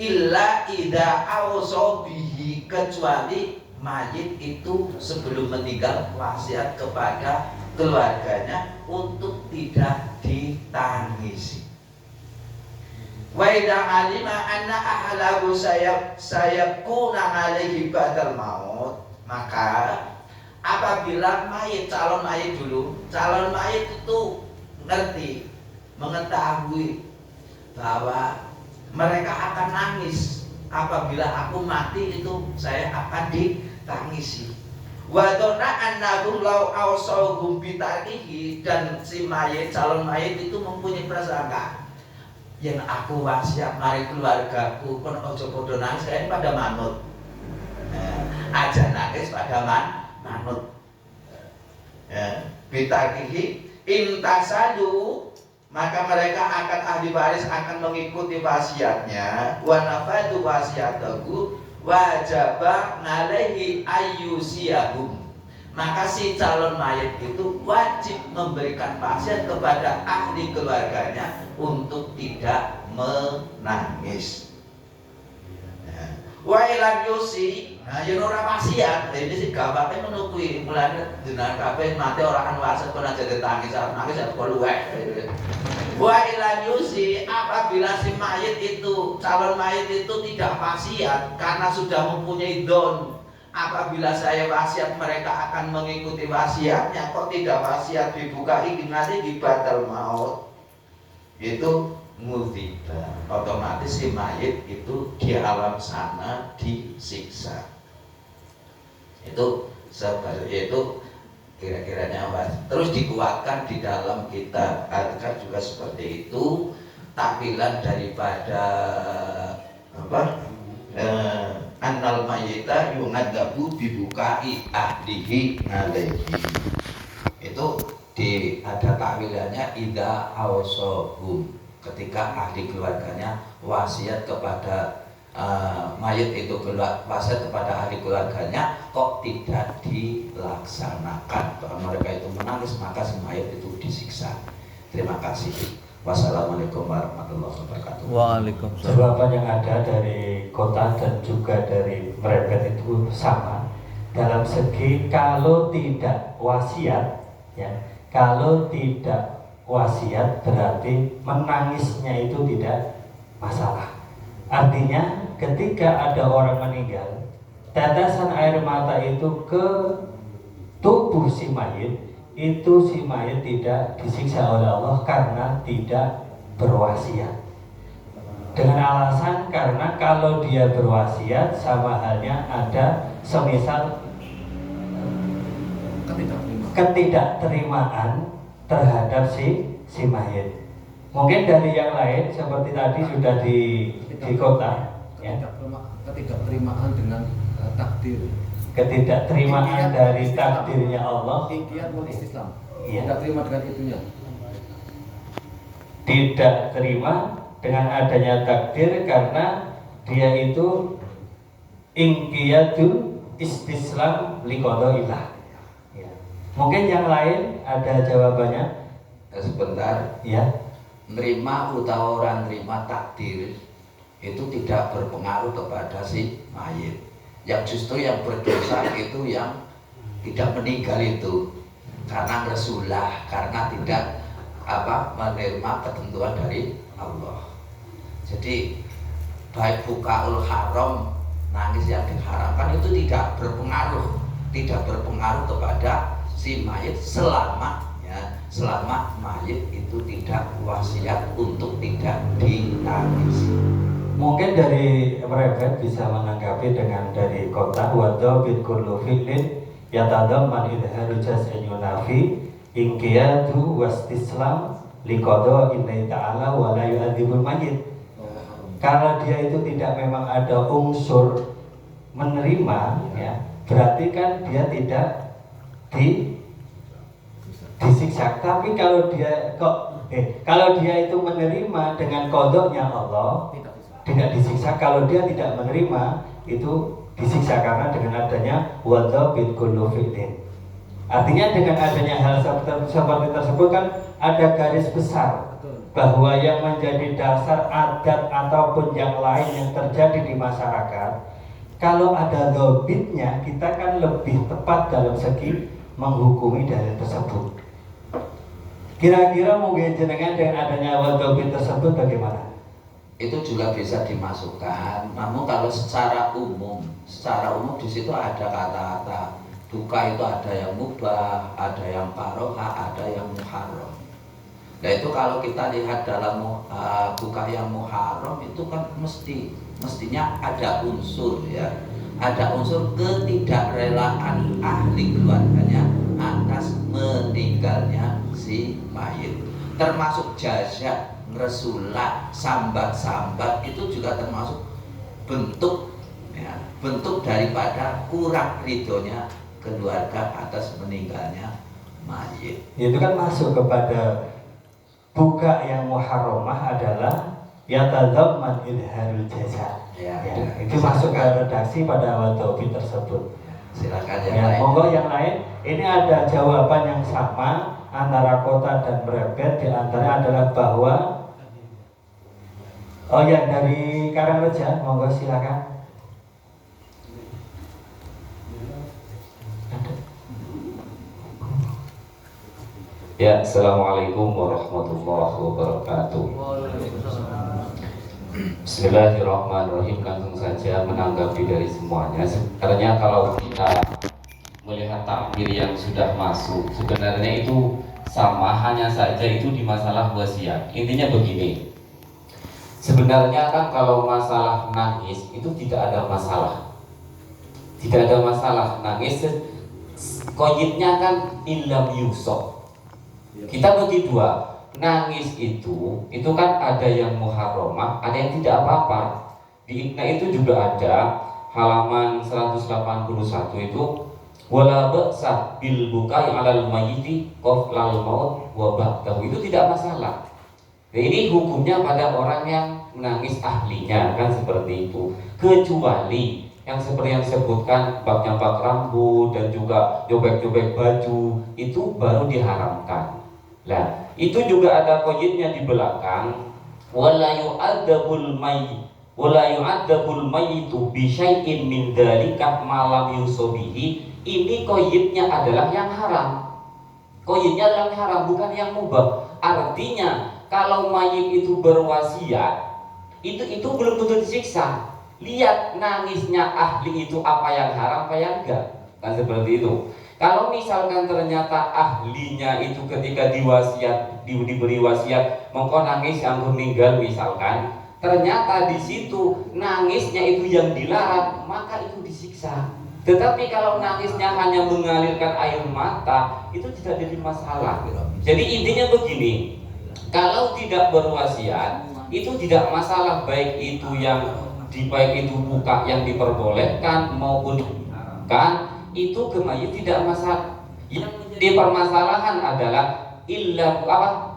Illa idza awsa bihi, kecuali mayit itu sebelum meninggal wasiat kepada keluarganya untuk tidak ditangisi. Wa idza alima anna ahlahu sayakuna alaihi ba'dal maut, maka apabila mayit, calon mayit dulu, calon mayit itu ngerti, mengetahui bahwa mereka akan nangis apabila aku mati, itu saya akan ditangisi. Wa dhanna annahum law awsahum bitarihi, dan si mayit, calon mayit itu mempunyai prasangka, yang aku wasiat mari keluargaku kon ojo padha nangis pada manut. Aja nangis pada manut. Bitarihi intasadu, maka mereka akan ahli waris akan mengikuti wasiatnya. Wa nafadu wasiatahu wajaba alaihi ayyusiyahum, maka si calon mayit itu wajib memberikan wasiat kepada ahli keluarganya untuk tidak menangis. Wa ilan yusi, nah yen ora wasiat, ini sih gampangnya menukui mulane jenengan kabeh mati ora kan wasiat kok aja ditangis, nangis ya kok luwek. Wa ilan yusi, apabila si mayit itu, calon mayit itu tidak wasiat karena sudah mempunyai don, apabila saya wasiat mereka akan mengikuti wasiatnya, kok tidak wasiat dibuka ini nanti dibatal maut, itu mudhiba, otomatis si mayit itu di alam sana disiksa. Itu seperti itu kira-kiranya Mas. Terus dikuatkan di dalam kitab Adkar juga seperti itu, takbilan daripada annal mayyita yunadzabu bibukai ahlihi alaihi. Itu ada takwilannya idza awsahum, ketika ahli keluarganya wasiat kepada mayit itu, wasiat kepada ahli keluarganya kok tidak dilaksanakan, mereka itu menangis, maka si mayit itu disiksa. Terima kasih. Wassalamualaikum warahmatullahi wabarakatuh. Waalaikumsalam. Jawaban yang ada dari kota dan juga dari Merepet itu sama dalam segi kalau tidak wasiat, ya, kalau tidak wasiat berarti menangisnya itu tidak masalah. Artinya ketika ada orang meninggal, tetesan air mata itu ke tubuh si mayit itu si mayit tidak disiksa oleh Allah karena tidak berwasiat. Dengan alasan karena kalau dia berwasiat sama halnya ada semisal ketidakterimaan terhadap si mayit. Mungkin dari yang lain seperti tadi sudah di kota ya. Ketidakterimaan dengan takdir. Ketidakterimaan dari takdirnya Allah. Ingkiat wal istislam. Iya. Tidak terima dengan itunya. Tidak terima dengan adanya takdir karena dia itu ingkiyatul istislam liqadaillah. Ya. Mungkin yang lain ada jawabannya? Sebentar. Ya. Nerima utawa orang nerima takdir itu tidak berpengaruh kepada si mayit. Yang justru yang berdosa itu yang tidak meninggal itu karena Rasulullah, karena tidak menerima ketentuan dari Allah. Jadi baik bukaul haram, nangis yang diharamkan itu tidak berpengaruh kepada si mayit selama mayit itu tidak wasiat untuk tidak ditangisi. Mungkin dari mereka bisa menanggapi dengan dari kota wadha bid kullu fi'lin yatadamman idharu jaz'in yunafi inqiyadu wastislam liqada illahi ta'ala wa la yu'adzibul mayyit. Kalau dia itu tidak memang ada unsur menerima ya, berarti kan dia tidak disiksa. Tapi kalau dia itu menerima dengan kodoknya Allah tidak disiksa. Kalau dia tidak menerima itu disiksa karena dengan adanya wadha bid kullu fi'lin. Artinya dengan adanya hal seperti tersebut kan ada garis besar bahwa yang menjadi dasar adat ataupun yang lain yang terjadi di masyarakat, kalau ada dhabitnya kita kan lebih tepat dalam segi menghukumi dalil tersebut. Kira-kira mungkin jenengan dengan adanya wadhabit tersebut bagaimana? Itu juga bisa dimasukkan. Namun kalau secara umum di situ ada kata-kata duka itu ada yang mubah, ada yang karoha, ada yang muharram. Nah itu kalau kita lihat dalam duka yang muharram itu kan mestinya ada unsur ya, ada unsur ketidakrelaan ahli keluarganya atas meninggalnya si mayit, termasuk jazak Rasulullah, sambat-sambat itu juga termasuk bentuk daripada kurang ridhonya keluarga atas meninggalnya mayit. Itu kan masuk kepada buka yang muharramah adalah yatadamman idharul jaza. Ya, itu masuk ke redaksi pada wadhabit tersebut. Silakan yang ya, lain. Monggo yang lain. Ini ada jawaban yang sama antara kota dan Brebet. Di antara adalah bahwa dari Karangreja, monggo silakan. Ya, assalamualaikum warahmatullahi wabarakatuh. Bismillahirrahmanirrahim. Langsung saja menanggapi dari semuanya. Sebenarnya kalau kita melihat takdir yang sudah masuk, sebenarnya itu sama, hanya saja itu di masalah wasiat. Intinya begini. Sebenarnya kan kalau masalah nangis itu tidak ada masalah. Tidak ada masalah nangis. Qayyidnya kan illam yusok. Kita bagi dua. Nangis itu kan ada yang muharramah, ada yang tidak apa-apa. Di Iqna itu juga ada halaman 181 itu wala ba'sa bil bukai 'alal mayyiti qablal maut wa ba'dahu, itu tidak masalah. Nah, ini hukumnya pada orang yang menangis ahlinya kan seperti itu. Kecuali yang seperti yang disebutkan bak nyampak rambut dan juga jobek-jobek baju itu baru diharamkan. Nah, itu juga ada qayyidnya di belakang wala yu'adzabul mayyitu bi syai'in min dzalika ma lam yusabihi. Ini qayyidnya adalah yang haram. Qayyidnya adalah yang haram, bukan yang mubah. Artinya kalau mayit itu berwasiat itu belum tentu disiksa. Lihat nangisnya ahli itu apa yang haram apa yang enggak. Kan seperti itu. Kalau misalkan ternyata ahlinya itu ketika diberi wasiat mengko nangis anggur meninggal misalkan, ternyata di situ nangisnya itu yang dilarang, maka itu disiksa. Tetapi kalau nangisnya hanya mengalirkan air mata, itu tidak jadi masalah. Jadi intinya begini, kalau tidak berwasiat itu tidak masalah, baik itu buka yang diperbolehkan maupun kan itu ke mayit tidak masalah. Yang menjadi permasalahan adalah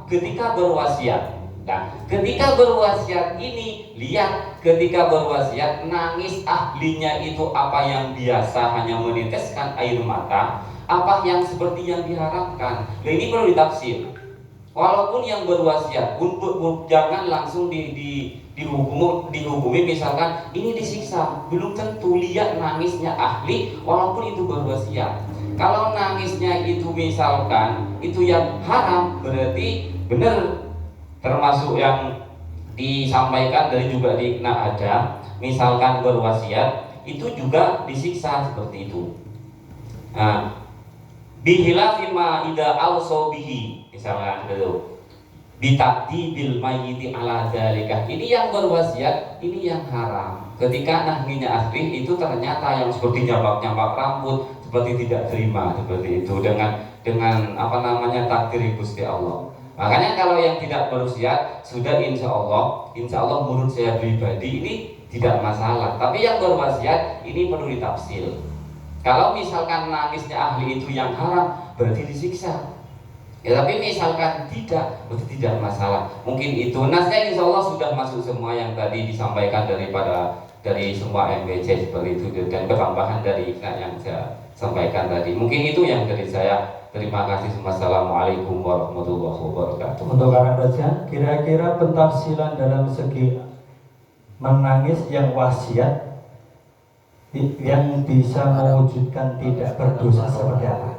ketika berwasiat. Nah, ketika berwasiat ini, lihat ketika berwasiat nangis ahlinya itu apa yang biasa hanya meneteskan air mata, apa yang seperti yang diharapkan. Nah, ini perlu ditafsir. Walaupun yang berwasiat jangan langsung dihukumi misalkan ini disiksa, belum tentu. Lihat nangisnya ahli walaupun itu berwasiat. Kalau nangisnya itu misalkan itu yang haram, berarti benar termasuk yang disampaikan dari juga di ada misalkan berwasiat itu juga disiksa seperti itu. Nah, bihilafi ma ida auso bihi misalnya dulu bitakdibil mayyiti ala dzalika, ini yang berwasiat, ini yang haram. Ketika nahminya ahli itu ternyata yang seperti nyambak rambut, seperti tidak terima seperti itu dengan takdir Gusti Allah. Makanya kalau yang tidak berwasiat sudah insya Allah menurut saya pribadi ini tidak masalah. Tapi yang berwasiat ini perlu ditafsir. Kalau misalkan nangisnya ahli itu yang haram, berarti disiksa. Ya, tapi misalkan tidak, berarti tidak masalah. Mungkin itu nasnya insya Allah sudah masuk semua yang tadi disampaikan dari semua MBC seperti itu, dan ketambahan dari yang saya sampaikan tadi. Mungkin itu yang dari saya. Terima kasih. Wassalamualaikum warahmatullahi wabarakatuh. Untuk Kang Raja, kira-kira pentafsiran dalam segi menangis yang wasiat yang bisa mewujudkan tidak berdosa seperti apa?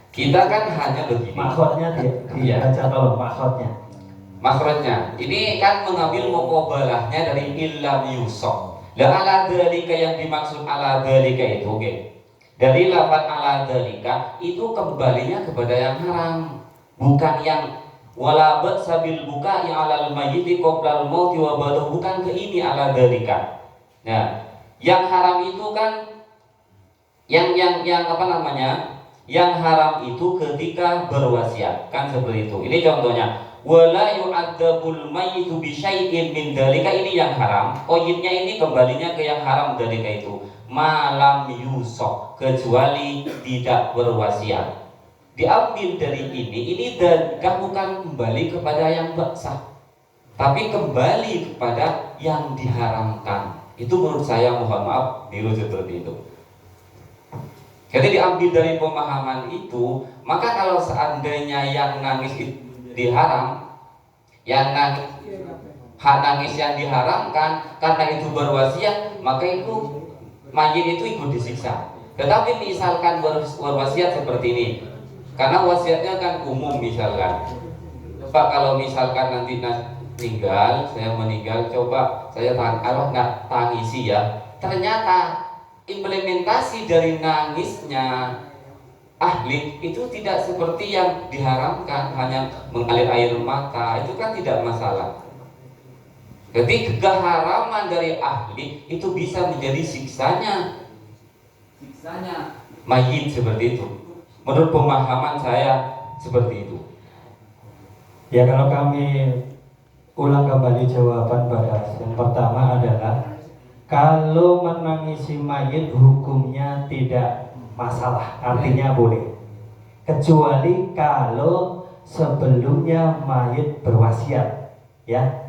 Kita kan hanya begini. Maksudnya dibaca tolong maksudnya. Ini kan mengambil muqabalahnya dari illam yusok. Dan ala dzalika yang dimaksud ala dzalika itu, oke. Dari lafaz ala dzalika itu kembalinya kepada yang haram, bukan yang wala sabil buka yang alal mayyiti qoblal mauti wa ba'dahu, bukan ke ini ala dzalika. Nah, yang haram itu kan yang haram itu ketika berwasiat, kan seperti itu. Ini contohnya, wala yu'adzabul mayyitu bi syai'in min dzalika, ini yang haram. Qoyidnya ini kembalinya ke yang haram dzalika itu. Malam yusok, kecuali tidak berwasiat. Diambil dari ini dan bukan kembali kepada yang sah, tapi kembali kepada yang diharamkan. Itu menurut saya, mohon maaf, niru seperti itu. Jadi diambil dari pemahaman itu, maka kalau seandainya yang nangis itu diharam, yang nangis yang diharamkan karena itu berwasiat, maka itu mayit itu ikut disiksa. Tetapi misalkan berwasiat seperti ini, karena wasiatnya kan umum, misalkan Pak, kalau misalkan nanti saya meninggal, coba saya nggak tangisi ya. Ternyata implementasi dari nangisnya ahli itu tidak seperti yang diharamkan, hanya mengalir air mata, itu kan tidak masalah. Jadi keharaman dari ahli itu bisa menjadi siksanya mayit seperti itu. Menurut pemahaman saya seperti itu. Ya, kalau kami ulang kembali jawaban pada yang pertama adalah kalau menangisi mayit hukumnya tidak masalah, artinya boleh. Kecuali kalau sebelumnya mayit berwasiat, ya.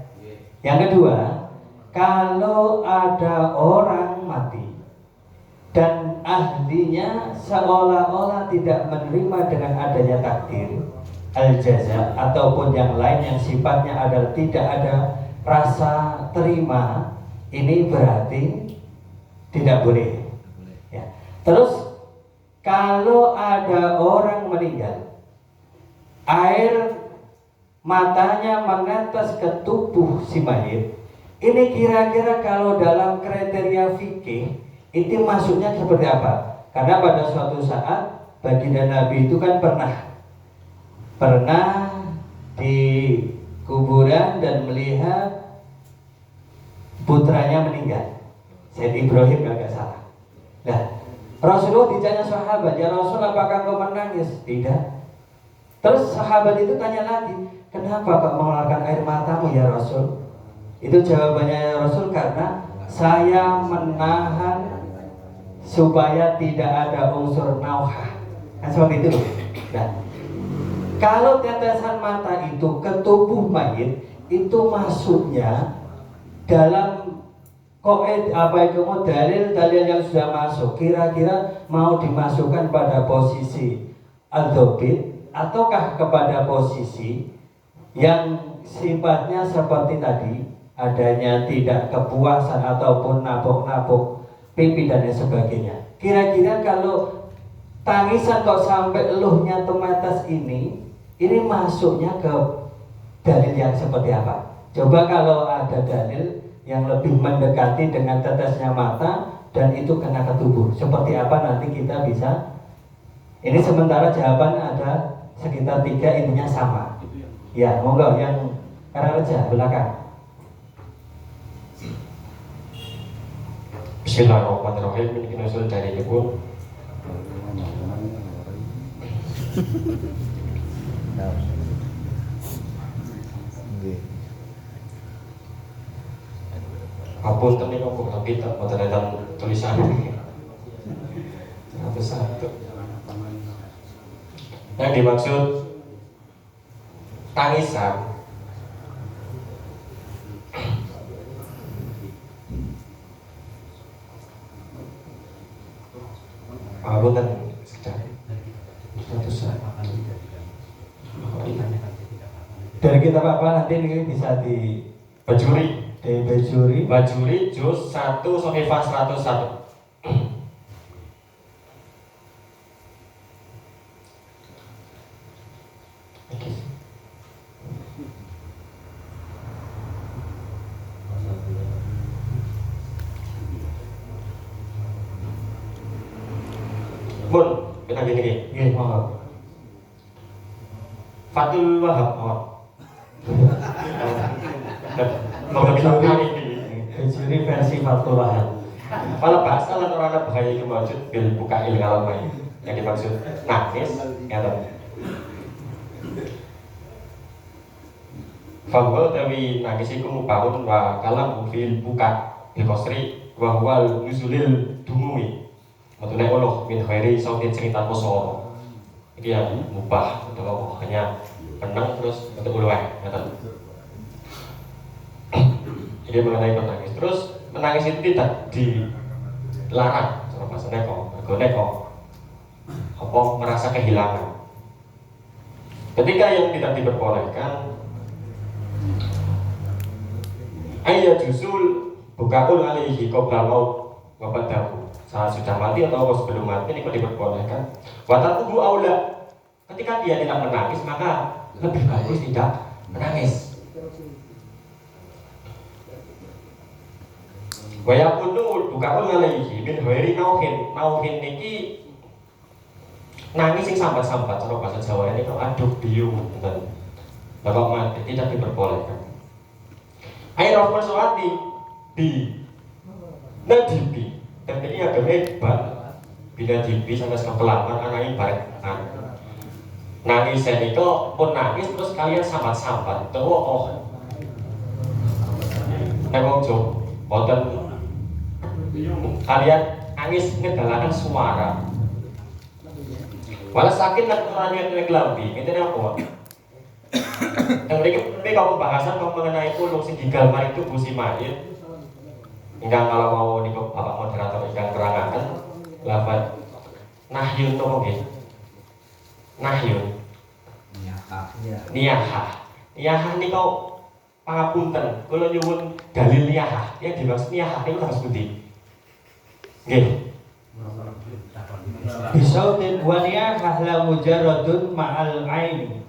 Yang kedua, kalau ada orang mati dan ahlinya seolah-olah tidak menerima dengan adanya takdir al-jaza ataupun yang lain yang sifatnya adalah tidak ada rasa terima, ini berarti tidak boleh. Ya. Terus kalau ada orang meninggal, air matanya menetes ke tubuh si mayit, ini kira-kira kalau dalam kriteria fikih itu masuknya seperti apa? Karena pada suatu saat baginda Nabi itu kan pernah di kuburan dan melihat putranya meninggal, Said Ibrahim kalau nggak salah. Nah, Rasulullah ditanya sahabat, ya Rasul apakah kau menangis? Tidak. Terus sahabat itu tanya lagi, kenapa kau mengeluarkan air matamu ya Rasul? Itu jawabannya ya Rasul, karena saya menahan supaya tidak ada unsur nauhah. Kan seperti itu. Nah, kalau tetesan mata itu ke tubuh mayit, itu masuknya dalam dalil yang sudah masuk. Kira-kira mau dimasukkan pada posisi al-dhobit ataukah kepada posisi yang sifatnya seperti tadi, adanya tidak kepuasan ataupun napuk-napuk pipi dan lain sebagainya. Kira-kira kalau tangisan kok sampai eluhnya temetes ini masuknya ke dalil yang seperti apa? Coba kalau ada dalil yang lebih mendekati dengan tetesnya mata dan itu kena ke tubuh, seperti apa nanti kita bisa. Ini sementara jawaban ada sekitar 3, intinya sama. Ya, monggo yang Karareja belakang. Bismillahirrahmanirrahim. Ini nusul dari ibu. Hapus tadi kok tapi tak ada tulisan. Satu. Yang dimaksud tangisan dan dari kitab apa nanti ini bisa di Bajuri juz 1 Sahifah 101. Bun, kita gini. Nggih, monggo. Fatul Wahab, Bajuri versi Fatul Wahab. Kalau bahasa lan orang bahaya itu maksud bil bukail kalamai. Yang dimaksud nangis, ya toh. Fahwa tawi nangis iku mubahun wa kalam fil buka bil qasri wa huwa nuzulil dumui. Matune Allah min khairi sautin cerita kosoro. Iki yang mubah atau hanya penang terus untuk ulwah, kata. Jadi mengenai menangis. Terus menangis itu tidak dilarang sama Mas Neko, apa merasa kehilangan. Ketika yang tidak diperbolehkan, ayat jusul bukaul alaihi qabla maut wa ba'dahu. Saat sudah mati atau sebelum mati ini kok diperbolehkan. Watakuhu aula. Ketika dia tidak menangis maka lebih bagus tidak menangis. Wa yaqulu bukaul alaihi min ghairi nauhin niki nangis sing sambat-sambat cara bahasa Jawa ini kok aduh biung dan bapak mati tidak diperbolehkan. Air raful suati bi nadibi dan ini agak hebat bila dibi sampai sekelapan anaknya barekan nangis itu pun nangis terus kalian sambat-sambat terus nengok boten kalian nangis ngedalakan suara walau sakit dan orangnya ngelambi itu apa? Yang ini kalau pembahasan mengenai pulung sing digambar itu busi mayit. Enggak kalau mau nih bapak moderator ingkang terangaken lapan nahyun to nggih. Nahyun. Niyahah niku pangapunten. Kula nyuwun dalil niyahah. Yang dimaksud niyahah niku harus pundi? Nggih. Bisautin wa niyahah la mujarradun ma'al aini.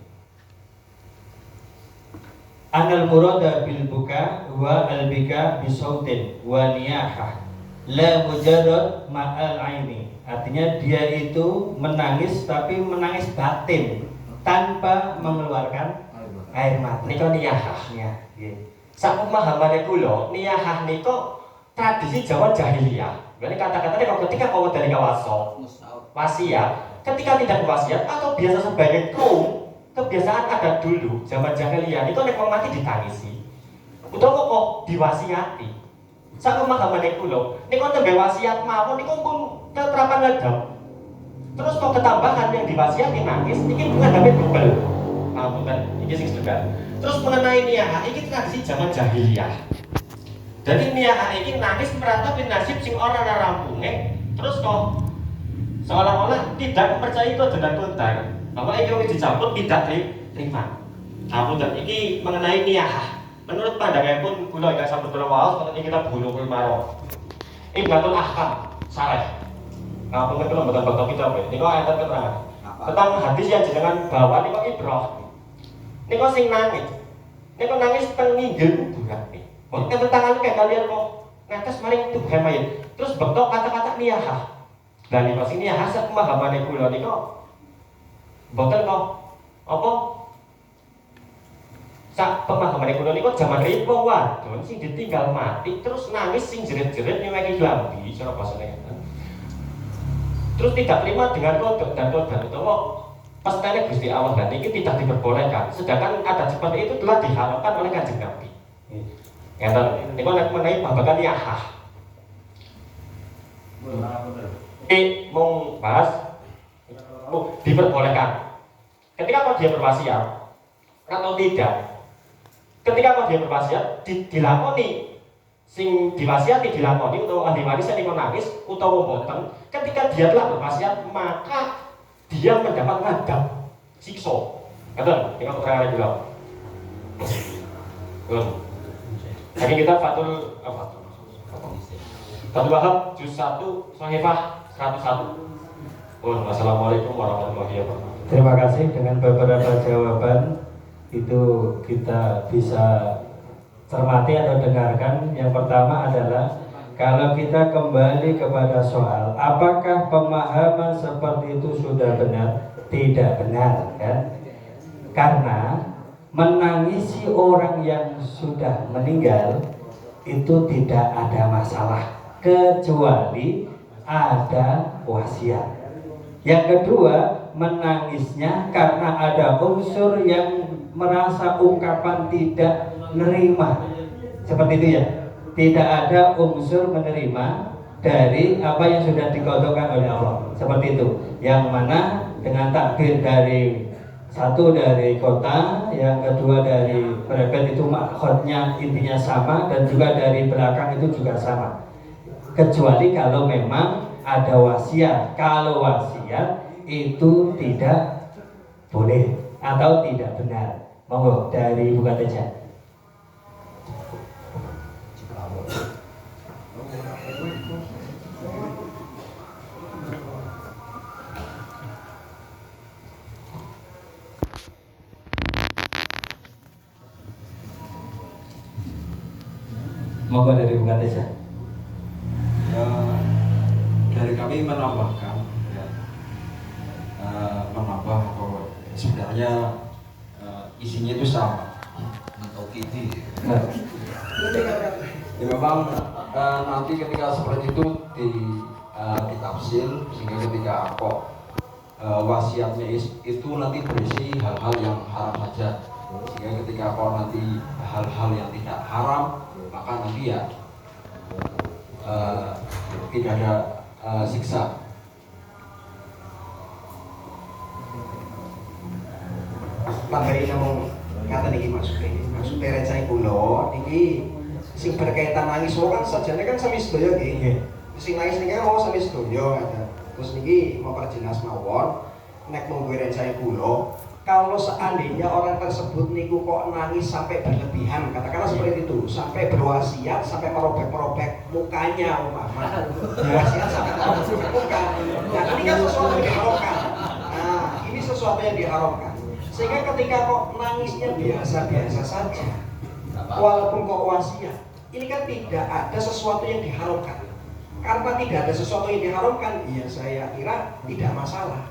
Anal murada bil buka wa al bika bisautin wa niyahah la mujarrad ma'al aini. Artinya dia itu menangis tapi menangis batin tanpa mengeluarkan air mata. Niko niyahah. Sak pemahamane kula, niyahah niko tradisi Jawa jahiliyah. Jadi kata-katanya kalau ketika kau dari kawaso, wasiat, ketika tidak berwasiat atau biasa sebagai kaum, kebiasaan ada dulu zaman jahiliyah itu nek wong mati ditangisi. Utawa kok diwasiati. Sak pemahamane kula, nek nembe wasiat mawon niku pun keterapan ngedam. Terus kok ketambahan yang diwasiati nangis, iki ngadape double. Ngapunten, iki sing sedekah. Terus mengenai niyah, iki tradisi zaman jahiliyah. Jadi niyah iki nangis meratapi nasib sing ora rampunge, terus kok seolah-olah tidak percaya itu dengan tuntar. Bahwa iki wis dicampur tidak diterima. Ngapunten, iki mengenai niyah. Menurut pandanganipun kula ingkang sampun kula waos wonten ing kitab Bulughul Maram. Ibnatul Ahkam, sareh. Ngapunten kula mboten bakal kitab niku enten keterangan. Tentang hadis yang jenengan bawa niku Ibrah. Niku sing nangis. Niku nangis teng nginggil kuburan. Mungkin tangan kayak kalian kok netes maring tuh mayit. Terus bekok kata-kata niyahah. Dan niku sing niyahah sak pemahamane kula niku mboten kok apa sak pemahamane kula niku jaman ripo wadon sing ditinggal mati terus nangis sing jerit-jerit nyeweki lambi cara basane. Terus tidak terima dengan kodok dan kodok utawa pestane Gusti Allah dan ini tidak diperbolehkan. Sedangkan ada seperti itu telah diharamkan oleh Kanjeng Nabi. Ngeten, niku nek menawi babagan niyahah. Mung bahas diperbolehkan. Ketika kau dia berwasiat atau tidak. Ketika kau dia berwasiat dilakoni sing diwasiati dilakoni utawa ahli waris niku nangis utawa boten. Ketika dia telah berwasiat maka dia mendapat ngadab siksa. Ngeten, niku keterangan kula. Jadi kita Fathul Wahab juz 1 Shahifah 101. Wassalamualaikum warahmatullahi wabarakatuh. Terima kasih. Dengan beberapa jawaban itu kita bisa cermati atau dengarkan. Yang pertama adalah kalau kita kembali kepada soal apakah pemahaman seperti itu sudah benar? Tidak benar, kan? Karena menangisi orang yang sudah meninggal itu tidak ada masalah kecuali ada wasiat. Yang kedua, menangisnya karena ada unsur yang merasa ungkapan tidak menerima. Seperti itu ya. Tidak ada unsur menerima dari apa yang sudah dikodokkan oleh Allah. Seperti itu. Yang mana dengan takbir dari satu dari kota, yang kedua dari berbeda itu makhotnya intinya sama dan juga dari belakang itu juga sama. Kecuali kalau memang ada wasiat. Kalau wasiat itu tidak boleh atau tidak benar. Monggo dari Buka Teja. Monggo dari Buka Teja. Dari kami menambahkan menambah bahwa sebenarnya isinya itu sama. Ya memang nanti ketika seperti itu ditafsir sehingga ketika kok wasiatnya itu nanti berisi hal-hal yang haram saja, sehingga ketika kok nanti hal-hal yang tidak haram maka nanti ya tidak ada siksa. Materi namung ngaten iki maksudnya rencana kula iki sing berkaitan nangis kan sajane kan sami sedaya nggih. Sing nangis niki kan sami sedaya ada. Terus niki mau perjelas mawon nek mung rencana kula kalau seandainya orang tersebut niku kok nangis sampai berlebihan, katakanlah seperti itu, sampai berwasiat, sampai merobek-merobek mukanya umpama, berwasiat sampai merobek muka. Nah ini kan sesuatu yang diharamkan. Nah ini sesuatu yang diharamkan. Sehingga ketika kok nangisnya biasa-biasa saja, walaupun kok wasiat, ini kan tidak ada sesuatu yang diharamkan. Karena tidak ada sesuatu yang diharamkan, ya saya kira tidak masalah.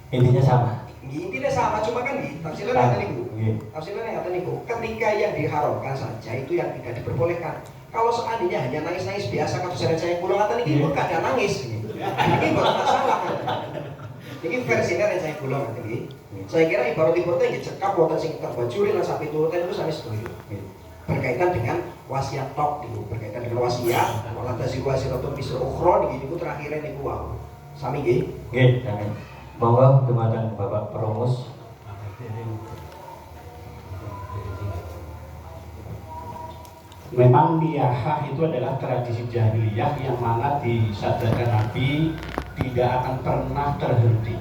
Intinya sama. Intinya sama, cuma kan tafsirannya ada niku. Tafsirannya ada niku. Ketika yang diharamkan saja itu yang tidak diperbolehkan. Kalau seandainya hanya nangis-nangis biasa, kalau saya pulang kata niki pun gak ada nangis. Ini bukan masalah kan. Ini versinya saya pulang tadi. Saya kira ibarat-ibaratnya dicekap wonten sing terbajuri lan sampai turutan itu sampai setuju. Berkaitan dengan wasiat tok niku, berkaitan dengan wasiat, wala tasiru wasiratun bisra ukhra niku terakhirnya niku wau. Sami nggih? Nggih, amin. Monggo dumateng Bapak Perumus. Memang niyahah itu adalah tradisi jahiliyah yang mana disabdakan Nabi tidak akan pernah terhenti.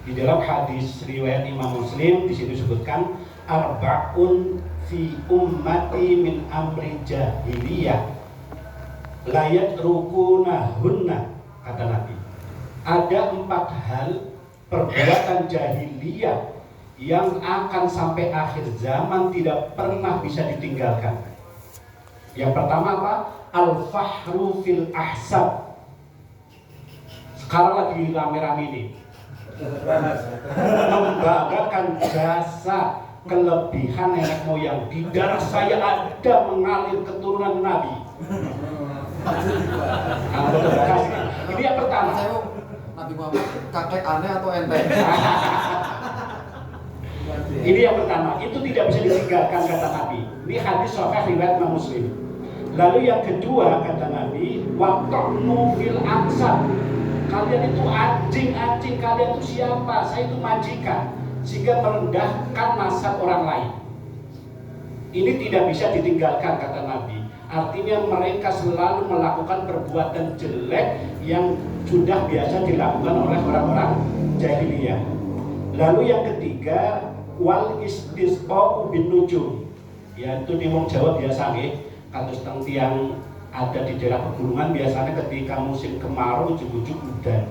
Di dalam hadis riwayat Imam Muslim di situ disebutkan arba'un fi ummati min amri jahiliyah layat rukunahunna, kata Nabi. Ada 4 hal perbuatan jahiliyah yang akan sampai akhir zaman tidak pernah bisa ditinggalkan. Yang pertama apa? Al-fahru fil ahsab. Sekarang lagi rame-rame ini, membanggakan jasa kelebihan nenek moyang. Di darah saya ada mengalir keturunan Nabi. Ini yang pertama. Nabi Muhammad kakek aneh atau ente? Ini yang pertama. Itu tidak bisa ditinggalkan, kata Nabi. Ini hadis sahih riwayat Imam Muslim. Lalu yang kedua, kata Nabi, waqta'nu fil ansab. Kalian itu anjing-anjing, kalian itu siapa? Saya itu majikan. Sehingga merendahkan nasab orang lain. Ini tidak bisa ditinggalkan, kata Nabi. Artinya mereka selalu melakukan perbuatan jelek yang sudah biasa dilakukan oleh orang-orang jahiliyah. Lalu yang ketiga, wal istisqa'u bin nujum. Ya itu di wong Jawa biasa nggih. Kados teng tiyang ada di daerah pegunungan biasanya ketika musim kemarau ujug-ujug udan.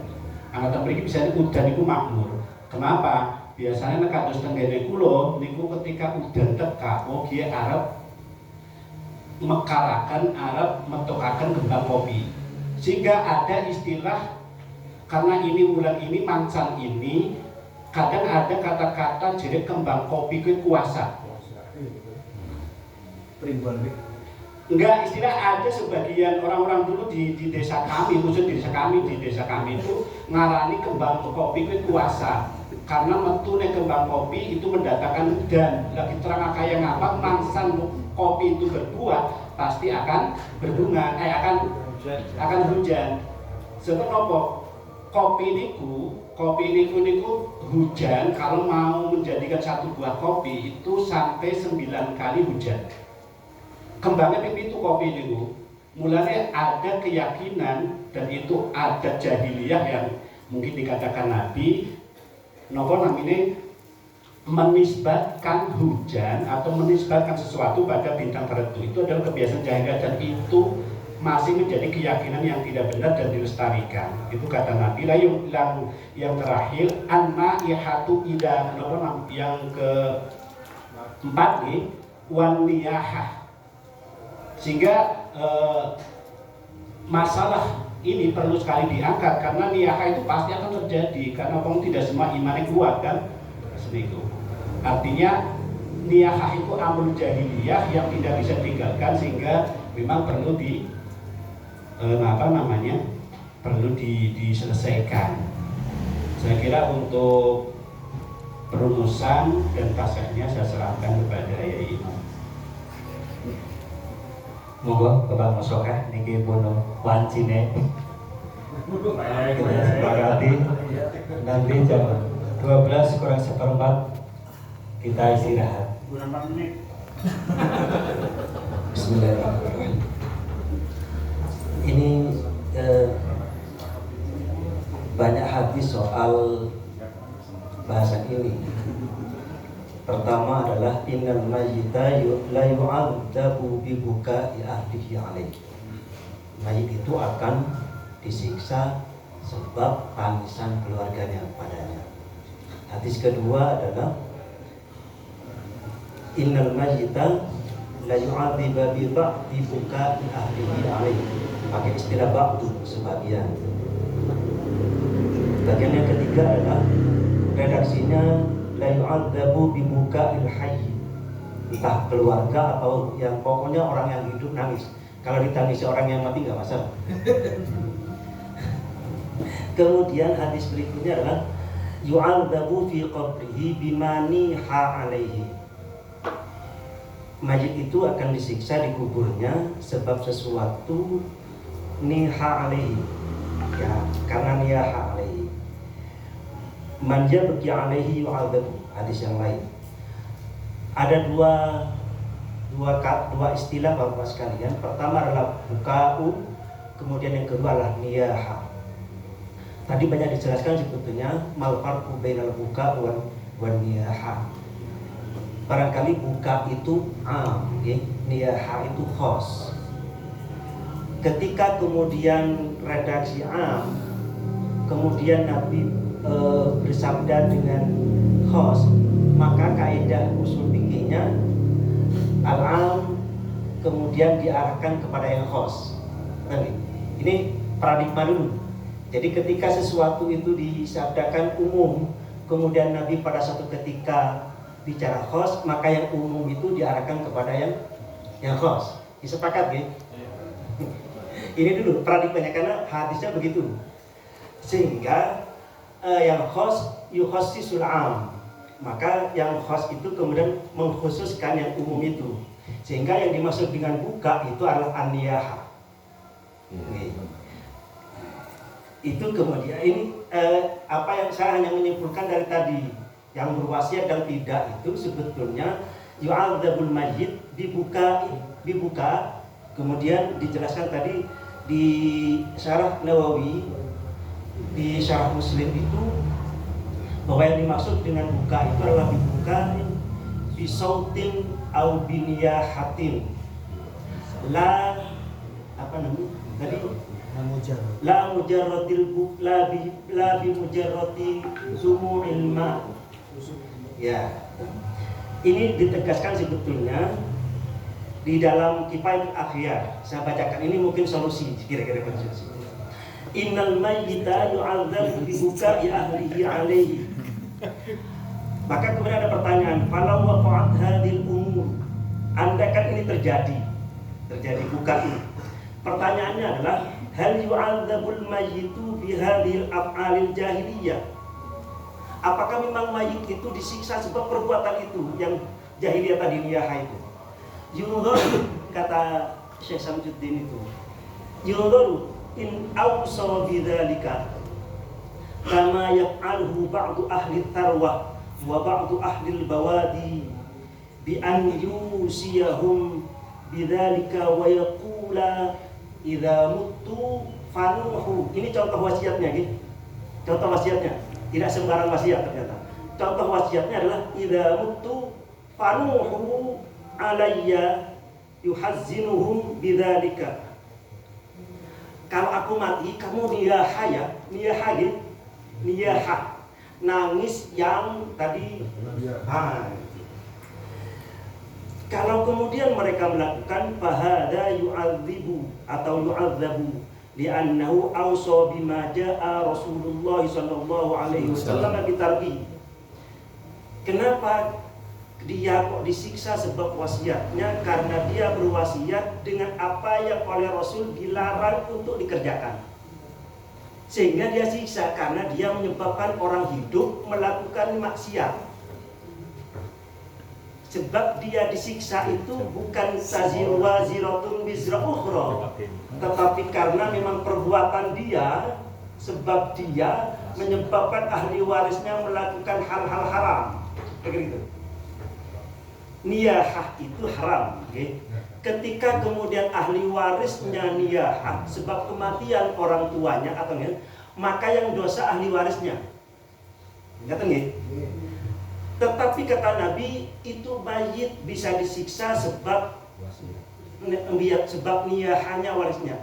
Angkatan mriki biasanya udan itu makmur. Kenapa? Biasanya nek kados teng ngene kula niku ketika udan teka, oh kiye arep mekarakan, arep metukaken kembang kopi. Sehingga ada istilah, karena ini bulan ini mangsan ini, kadang ada kata-kata jadi kembang kopi kuwi kuasa. Enggak, istilah ada sebagian orang-orang dulu di desa kami, khusus di desa kami itu ngarani kembang kopi itu kuasa. Karena metune kembang kopi itu mendatangkan hujan. Lagi terang kaya ngapa mangsan kopi itu berbuah pasti akan berbunga, akan hujan. Sebab apa? Kopi niku hujan kalau mau menjadikan satu buah kopi itu sampai 9 kali hujan. Kembangnya itu kopi niku. Mulanya ada keyakinan dan itu adat jahiliyah yang mungkin dikatakan Nabi nopo namanya menisbatkan hujan atau menisbatkan sesuatu pada bintang tertentu. Itu adalah kebiasaan jahiliyah dan itu masih menjadi keyakinan yang tidak benar dan dilestarikan. Itu kata Nabi. Yang terakhir an-naihatu ida nopo yang keempat nih wan niyahah. Sehingga masalah ini perlu sekali diangkat karena niyahah itu pasti akan terjadi karena orang tidak semua imannya kuat kan itu. Artinya niyahah itu amrul jahiliyah yang tidak bisa ditinggalkan sehingga memang perlu perlu diselesaikan. Saya kira untuk perumusan dan pasarnya saya serahkan kepada Yai Imam. Monggo Bapak Musoka niki pun wancine. Kita sepakati nanti jam 12 kurang seperempat kita istirahat. Bismillahirrahmanirrahim. Ini banyak hadis soal bahasan ini. Pertama adalah innal mayyita la yu'adzabu bi buka'i ahlihi alaihi. Mayit itu akan disiksa sebab tangisan keluarganya padanya. Hadis kedua adalah innal mayyita la yu'adzibu bi ba'di buka'i ahlihi alaihi. pakai istilah ba'du sebagian. Bagian yang ketiga adalah redaksinya la yu'adzabu bibuka'il hayy, entah keluarga atau yang pokoknya orang yang hidup nangis. Kalau ditangisi orang yang mati nggak masalah. Kemudian hadis berikutnya adalah yu'adzabu fi qabrihi bimani ha alaihi. Mayit itu akan disiksa di kuburnya sebab sesuatu niha alaihi, ya, karena niha alaihi. Manja bagi alaihi yu'adzabu. Hadis yang lain ada dua istilah Bapak sekalian. Pertama adalah buka'u, kemudian yang kedua adalah niyaha. Tadi banyak dijelaskan sebetulnya mal farqu bainal buka wan niyaha. Barangkali buka itu am, niyaha itu khos. Ketika kemudian redaksi am, kemudian Nabi bersabda dengan khos, maka kaidah usul fikihnya al-am kemudian diarahkan kepada yang khos. Ini paradigma dulu. Jadi ketika sesuatu itu disabdakan umum, kemudian Nabi pada suatu ketika bicara khos, maka yang umum itu diarahkan kepada yang khos. Disepakat ya? Ini dulu paradigmanya, karena hadisnya begitu. Sehingga yang khos yukhassisul am, maka yang khos itu kemudian mengkhususkan yang umum itu. Sehingga yang dimaksud dengan buka itu adalah an-niyaha. Itu kemudian ini apa yang saya hanya menyimpulkan dari tadi, yang berwasiat dan tidak itu sebetulnya yu'adzabul mayyit dibuka, kemudian dijelaskan tadi di syarah Nawawi, di syarah Muslim itu bahwa yang dimaksud dengan buka itu adalah dibuka bisautin au biniyahatin la apa namanya tadi la mujarradil buk la bi mujarrati zumu'il ma. Ya, ini ditegaskan sebetulnya di dalam Kifayatul Akhyar. Saya bacakan, ini mungkin solusi kira-kira solusi. Innal mayyita yu'adzab bi buka'i ahlihi alaihi. Maka kemudian ada pertanyaan, falau waqa'at hadhil umur, andaikan ini terjadi buka ini. Pertanyaannya adalah hal yu'adzabul mayyitu bi hadhil af'alil jahiliyah. Apakah memang mayit itu disiksa sebab perbuatan itu yang jahiliyah tadi, niyaha itu? Yunzur, kata Syekh Samsuddin itu, yunzur in awsa bidzalika kama yaf'aluhu ba'du ahli tarwah wa ba'du ahli bawadi bi an yusiyahum bidzalika wa yaqula idza muttu fanuhu. Ini contoh wasiatnya gitu. Contoh wasiatnya, tidak sembarang wasiat ternyata. Contoh wasiatnya adalah idza muttu fanuhu alayya yuhazzinuhum bidzalika. Kalau aku mati, kamu niyaha, nangis yang tadi. Kalau kemudian mereka melakukan fahada yu'adzibu atau yu'adzabu li'annahu awsa bima ja'a Rasulullah sallallahu alaihi wasallam bitarbi. Kenapa dia kok disiksa sebab wasiatnya? Karena dia berwasiat dengan apa yang oleh Rasul dilarang untuk dikerjakan. Sehingga dia siksa karena dia menyebabkan orang hidup melakukan maksiat. Sebab dia disiksa itu bukan taziru waziratun wizra ukhra, tetapi karena memang perbuatan dia, sebab dia menyebabkan ahli warisnya melakukan hal-hal haram. Begitu. Niyahah itu haram. Okay? Ketika kemudian ahli warisnya niyahah sebab kematian orang tuanya atau enggak, maka yang dosa ahli warisnya. Ingat nggih? Tetapi kata Nabi itu mayit bisa disiksa sebab niyahanya warisnya.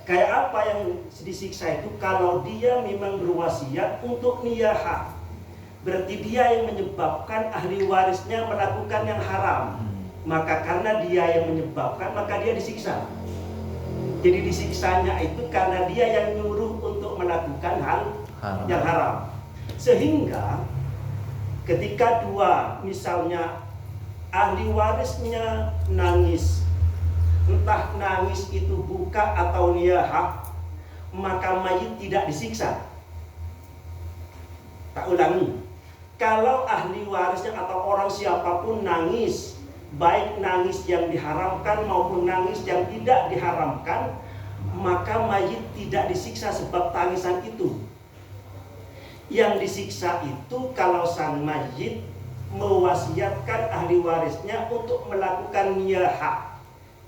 Kayak apa yang disiksa itu? Kalau dia memang berwasiat untuk niyahah, berarti dia yang menyebabkan ahli warisnya melakukan yang haram. Maka karena dia yang menyebabkan, maka dia disiksa. Jadi disiksanya itu karena dia yang nyuruh untuk melakukan hal yang haram. Sehingga ketika dua, misalnya ahli warisnya nangis, entah nangis itu buka atau niyahah, maka mayit tidak disiksa. Tak ulangi, kalau ahli warisnya atau orang siapapun nangis, baik nangis yang diharamkan maupun nangis yang tidak diharamkan, maka mayit tidak disiksa sebab tangisan itu. Yang disiksa itu kalau sang mayit mewasiatkan ahli warisnya untuk melakukan niyahah.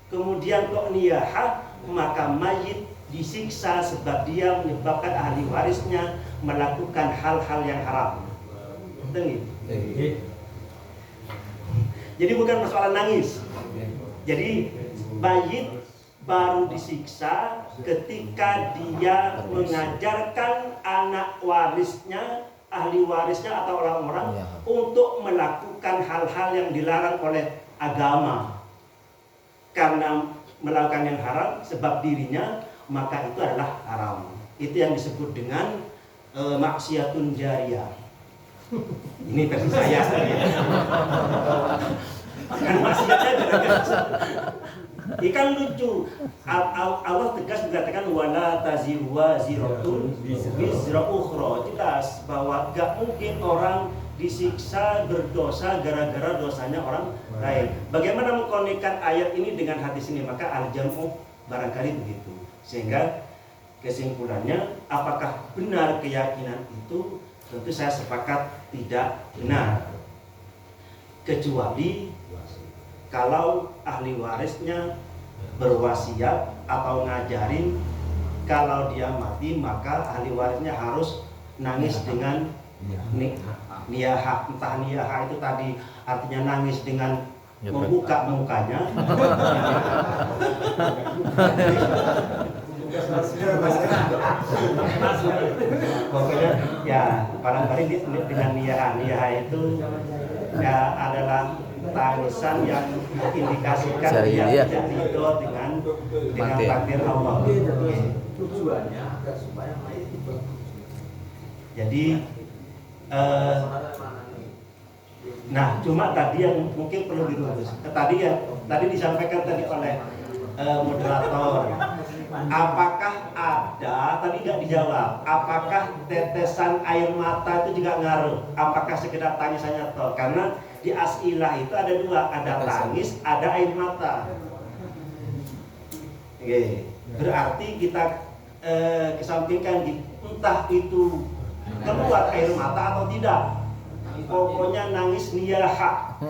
Kemudian kok niyahah, maka mayit disiksa sebab dia menyebabkan ahli warisnya melakukan hal-hal yang haram. Betul? Jadi bukan persoalan nangis. Jadi mayit baru disiksa ketika dia mengajarkan anak warisnya, ahli warisnya atau orang-orang untuk melakukan hal-hal yang dilarang oleh agama. Karena melakukan yang haram sebab dirinya, maka itu adalah haram. Itu yang disebut dengan maksiatun jariyah. Ini versi saya. Kan maksiatnya ikan lucu. Allah tegas mengatakan wala taziru waziratun wizra ukhra. Jelas bahwa gak mungkin orang disiksa berdosa gara-gara dosanya orang lain. Bagaimana mengkonekkan ayat ini dengan hadis ini? Maka al-jam'u barangkali begitu. Sehingga kesimpulannya, apakah benar keyakinan itu? Tentu saya sepakat tidak benar. Kecuali kalau ahli warisnya berwasiat atau ngajarin kalau dia mati maka ahli warisnya harus nangis dengan niyahah. Entah niyahah itu tadi artinya nangis dengan membuka mukanya. Pokoknya ya barangkali dengan niyahah itu ya adalah tangisan yang indikasikan dia tidak ridho dengan takdir Allah. Tujuannya agar supaya mayit itu. Jadi nah cuma tadi yang mungkin perlu dilurus. Tadi disampaikan tadi oleh moderator. Apakah ada, tadi tidak dijawab, apakah tetesan air mata itu juga ngaruh? Apakah sekedar tangisannya toh? Karena di as'ilah itu ada dua, ada tangis, ada air mata. Oke. Berarti kita kesampingkan entah itu keluar air mata atau tidak. Pokoknya nangis niyahah.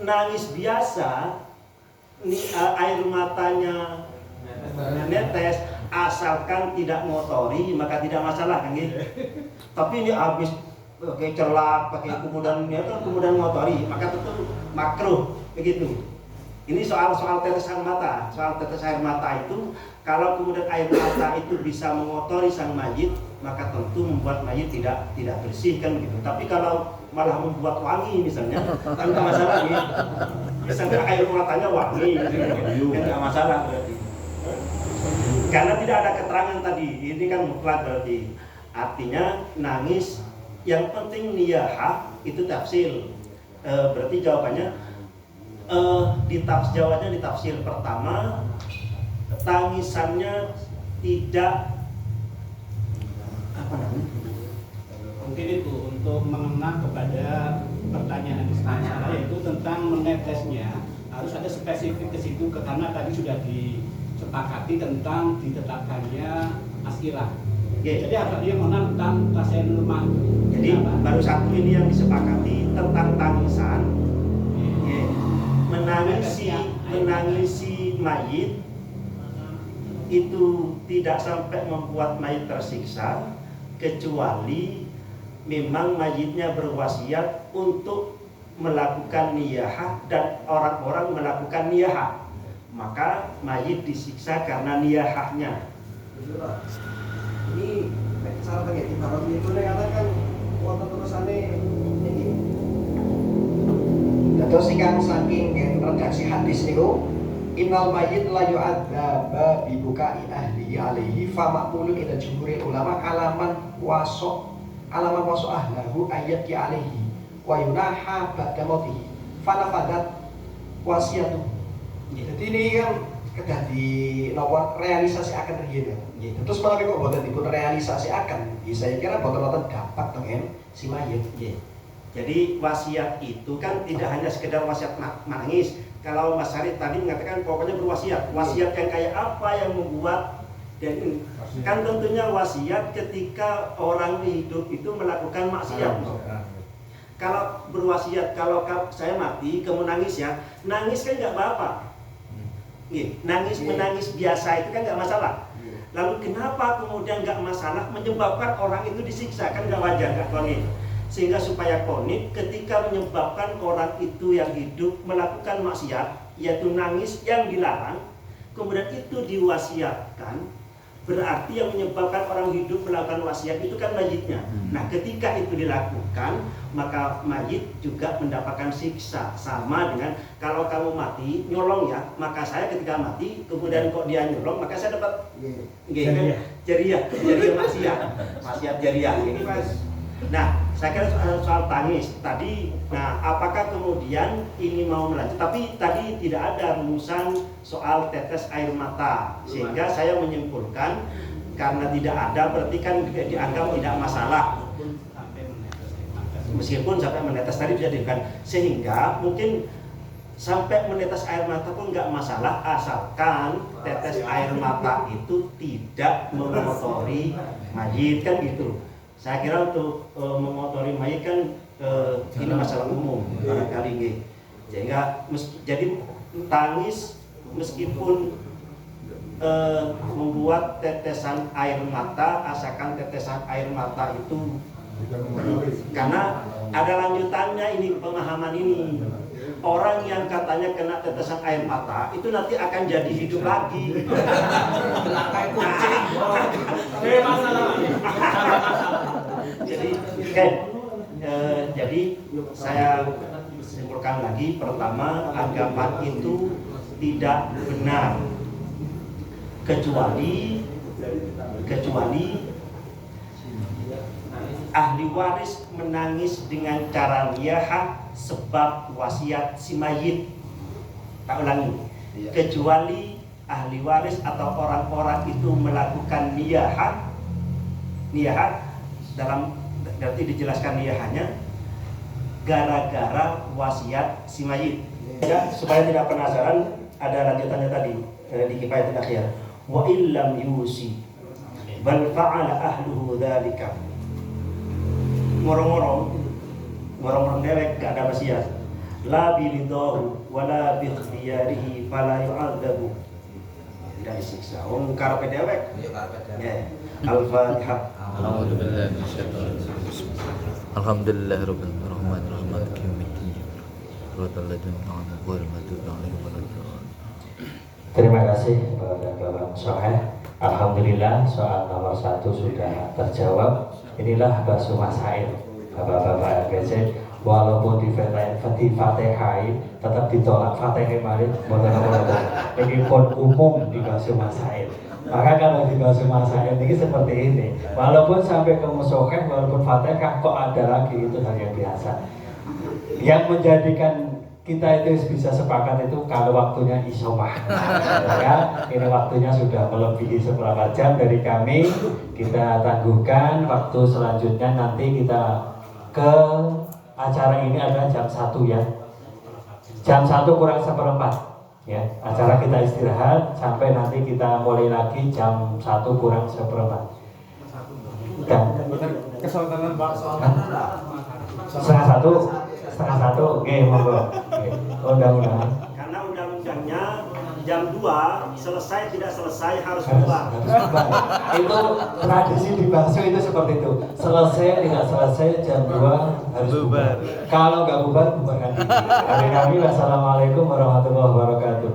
Nangis biasa, air matanya netes, asalkan tidak motori maka tidak masalah kan gitu. Tapi ini habis pakai celak, pakai kemudian motori maka tentu makruh begitu. Ini soal tetesan mata, soal tetes air mata itu kalau kemudian air mata itu bisa mengotori sang mayit maka tentu membuat mayit tidak bersih kan begitu. Tapi kalau malah membuat wangi misalnya kan tidak masalah nih. Misalnya air matanya wangi kan tidak masalah berarti. Karena tidak ada keterangan tadi, ini kan mutlak berarti. Artinya nangis, yang penting niyahah itu tafsir. Berarti jawabannya jawabannya di tafsir pertama, tangisannya tidak apa namanya? Mungkin itu untuk mengenai kepada pertanyaan saya yaitu tentang menetesnya harus ada spesifik ke situ karena tadi sudah disepakati tentang ditetapkannya as'ilah. Jadi apa dia mengenai tentang tasenul ma'ad. Jadi baru satu ini yang disepakati tentang tangisan. Menangisi mayit itu tidak sampai membuat mayit tersiksa kecuali memang mayitnya berwasiat untuk melakukan niyahah dan orang-orang melakukan niyahah, maka mayit disiksa karena niyahahnya. Ini salah pakai kalau itu kan waktu terusannya ini. Terus ikan saking redaksi hadis itu innal mayyit la yu'adzaba bi bukai ahlihi alaihi fa maqulun ila jumhuril ulama alaman waso ahlahu ayat ki alaihi wa yunaha ba'da mautihi fanafadat wasiatu. Jadi ini kan kedadi nomor realisasi akan riyen ya. Terus malah kok boten dipun realisasi akan. Saya kira boten dapat tengen si mayit. Jadi wasiat itu kan tidak hanya sekedar wasiat menangis. Kalau Mas Harid tadi mengatakan pokoknya berwasiat. Wasiat yang kayak apa yang membuat dan ini kan tentunya wasiat ketika orang hidup itu melakukan maksiat. Kalau berwasiat, kalau saya mati, kamu nangis ya, nangis kan nggak apa-apa. Menangis biasa itu kan nggak masalah. Lalu kenapa kemudian nggak masalah menyebabkan orang itu disiksa, kan nggak wajar, nggak konit. Sehingga supaya konit ketika menyebabkan orang itu yang hidup melakukan maksiat, yaitu nangis yang dilarang, kemudian itu diwasiatkan, berarti yang menyebabkan orang hidup melakukan wasiat itu kan mayitnya. Nah, ketika itu dilakukan, maka mayit juga mendapatkan siksa. Sama dengan kalau kamu mati, nyolong ya, maka saya ketika mati, kemudian kok dia nyolong, maka saya dapat jariah maksiat jariah. Ini Mas. Nah, saya kira soal tangis tadi, nah apakah kemudian ini mau melanjut? Tapi tadi tidak ada rumusan soal tetes air mata, sehingga saya menyimpulkan karena tidak ada berarti kan dianggap tidak masalah. Meskipun sampai menetes tadi bisa diberikan, sehingga mungkin sampai menetes air mata pun nggak masalah asalkan tetes air mata itu tidak mengotori mayit, kan gitu. Saya kira untuk mengotori mayit kan ini masalah umum barangkali ini. Jadi tangis meskipun membuat tetesan air mata, asalkan tetesan air mata itu, karena ada lanjutannya ini pemahaman ini. Orang yang katanya kena tetesan air mata itu nanti akan jadi hidup lagi. Belangkai kucing. Jadi saya simpulkan lagi, pertama agama itu tidak benar kecuali ahli waris menangis dengan cara niyahah sebab wasiat si mayit. Tak ulangi, kecuali ahli waris atau orang-orang itu melakukan niyahah dalam berarti dijelaskan niyahahnya gara-gara wasiat si mayit. Ya, supaya tidak penasaran, ada lanjutannya tadi di kifayatul akhir. Wa illam yusi bal fa'ala ahluhu dzalika. Ngorong-ngorong dewek gak ada wasiat. La bilidahu wala bi ikhtiyarihi fala yu'adzabu. Tidak disiksa. Karpe dewek. Al-Fatihah. Alhamdulillah rabbil alamin maliki yaumiddin. Terima kasih Bapak Soeh. Alhamdulillah soal nomor 1 sudah terjawab. Inilah Basu Masail Bapak-bapak RGC. Walaupun di Fatihah tetap ditolak Fatihah kemarin, ini pun umum di Basu Masail. Maka kalau di Basu Masail ini seperti ini, walaupun sampai ke musokheh, walaupun Fatihah kok ada lagi, itu hal yang biasa. Yang menjadikan kita itu bisa sepakat itu kalau waktunya isomah. Ya, ini waktunya sudah melebihi seberapa jam dari kami. Kita tangguhkan waktu selanjutnya, nanti kita ke acara ini adalah jam 1 ya. Jam 1 kurang seperempat ya. Acara kita istirahat sampai nanti kita mulai lagi jam 1 kurang seperempat. Kesultanan setengah satu, oke, monggo. Undang-undang. Karena undang-undangnya jam 2 selesai tidak selesai harus bubar. Itu tradisi di Basu itu seperti itu. Selesai tidak selesai jam 2 harus bubar. Kalau nggak bubar, bubarkan diri. Kami wassalamualaikum warahmatullahi wabarakatuh.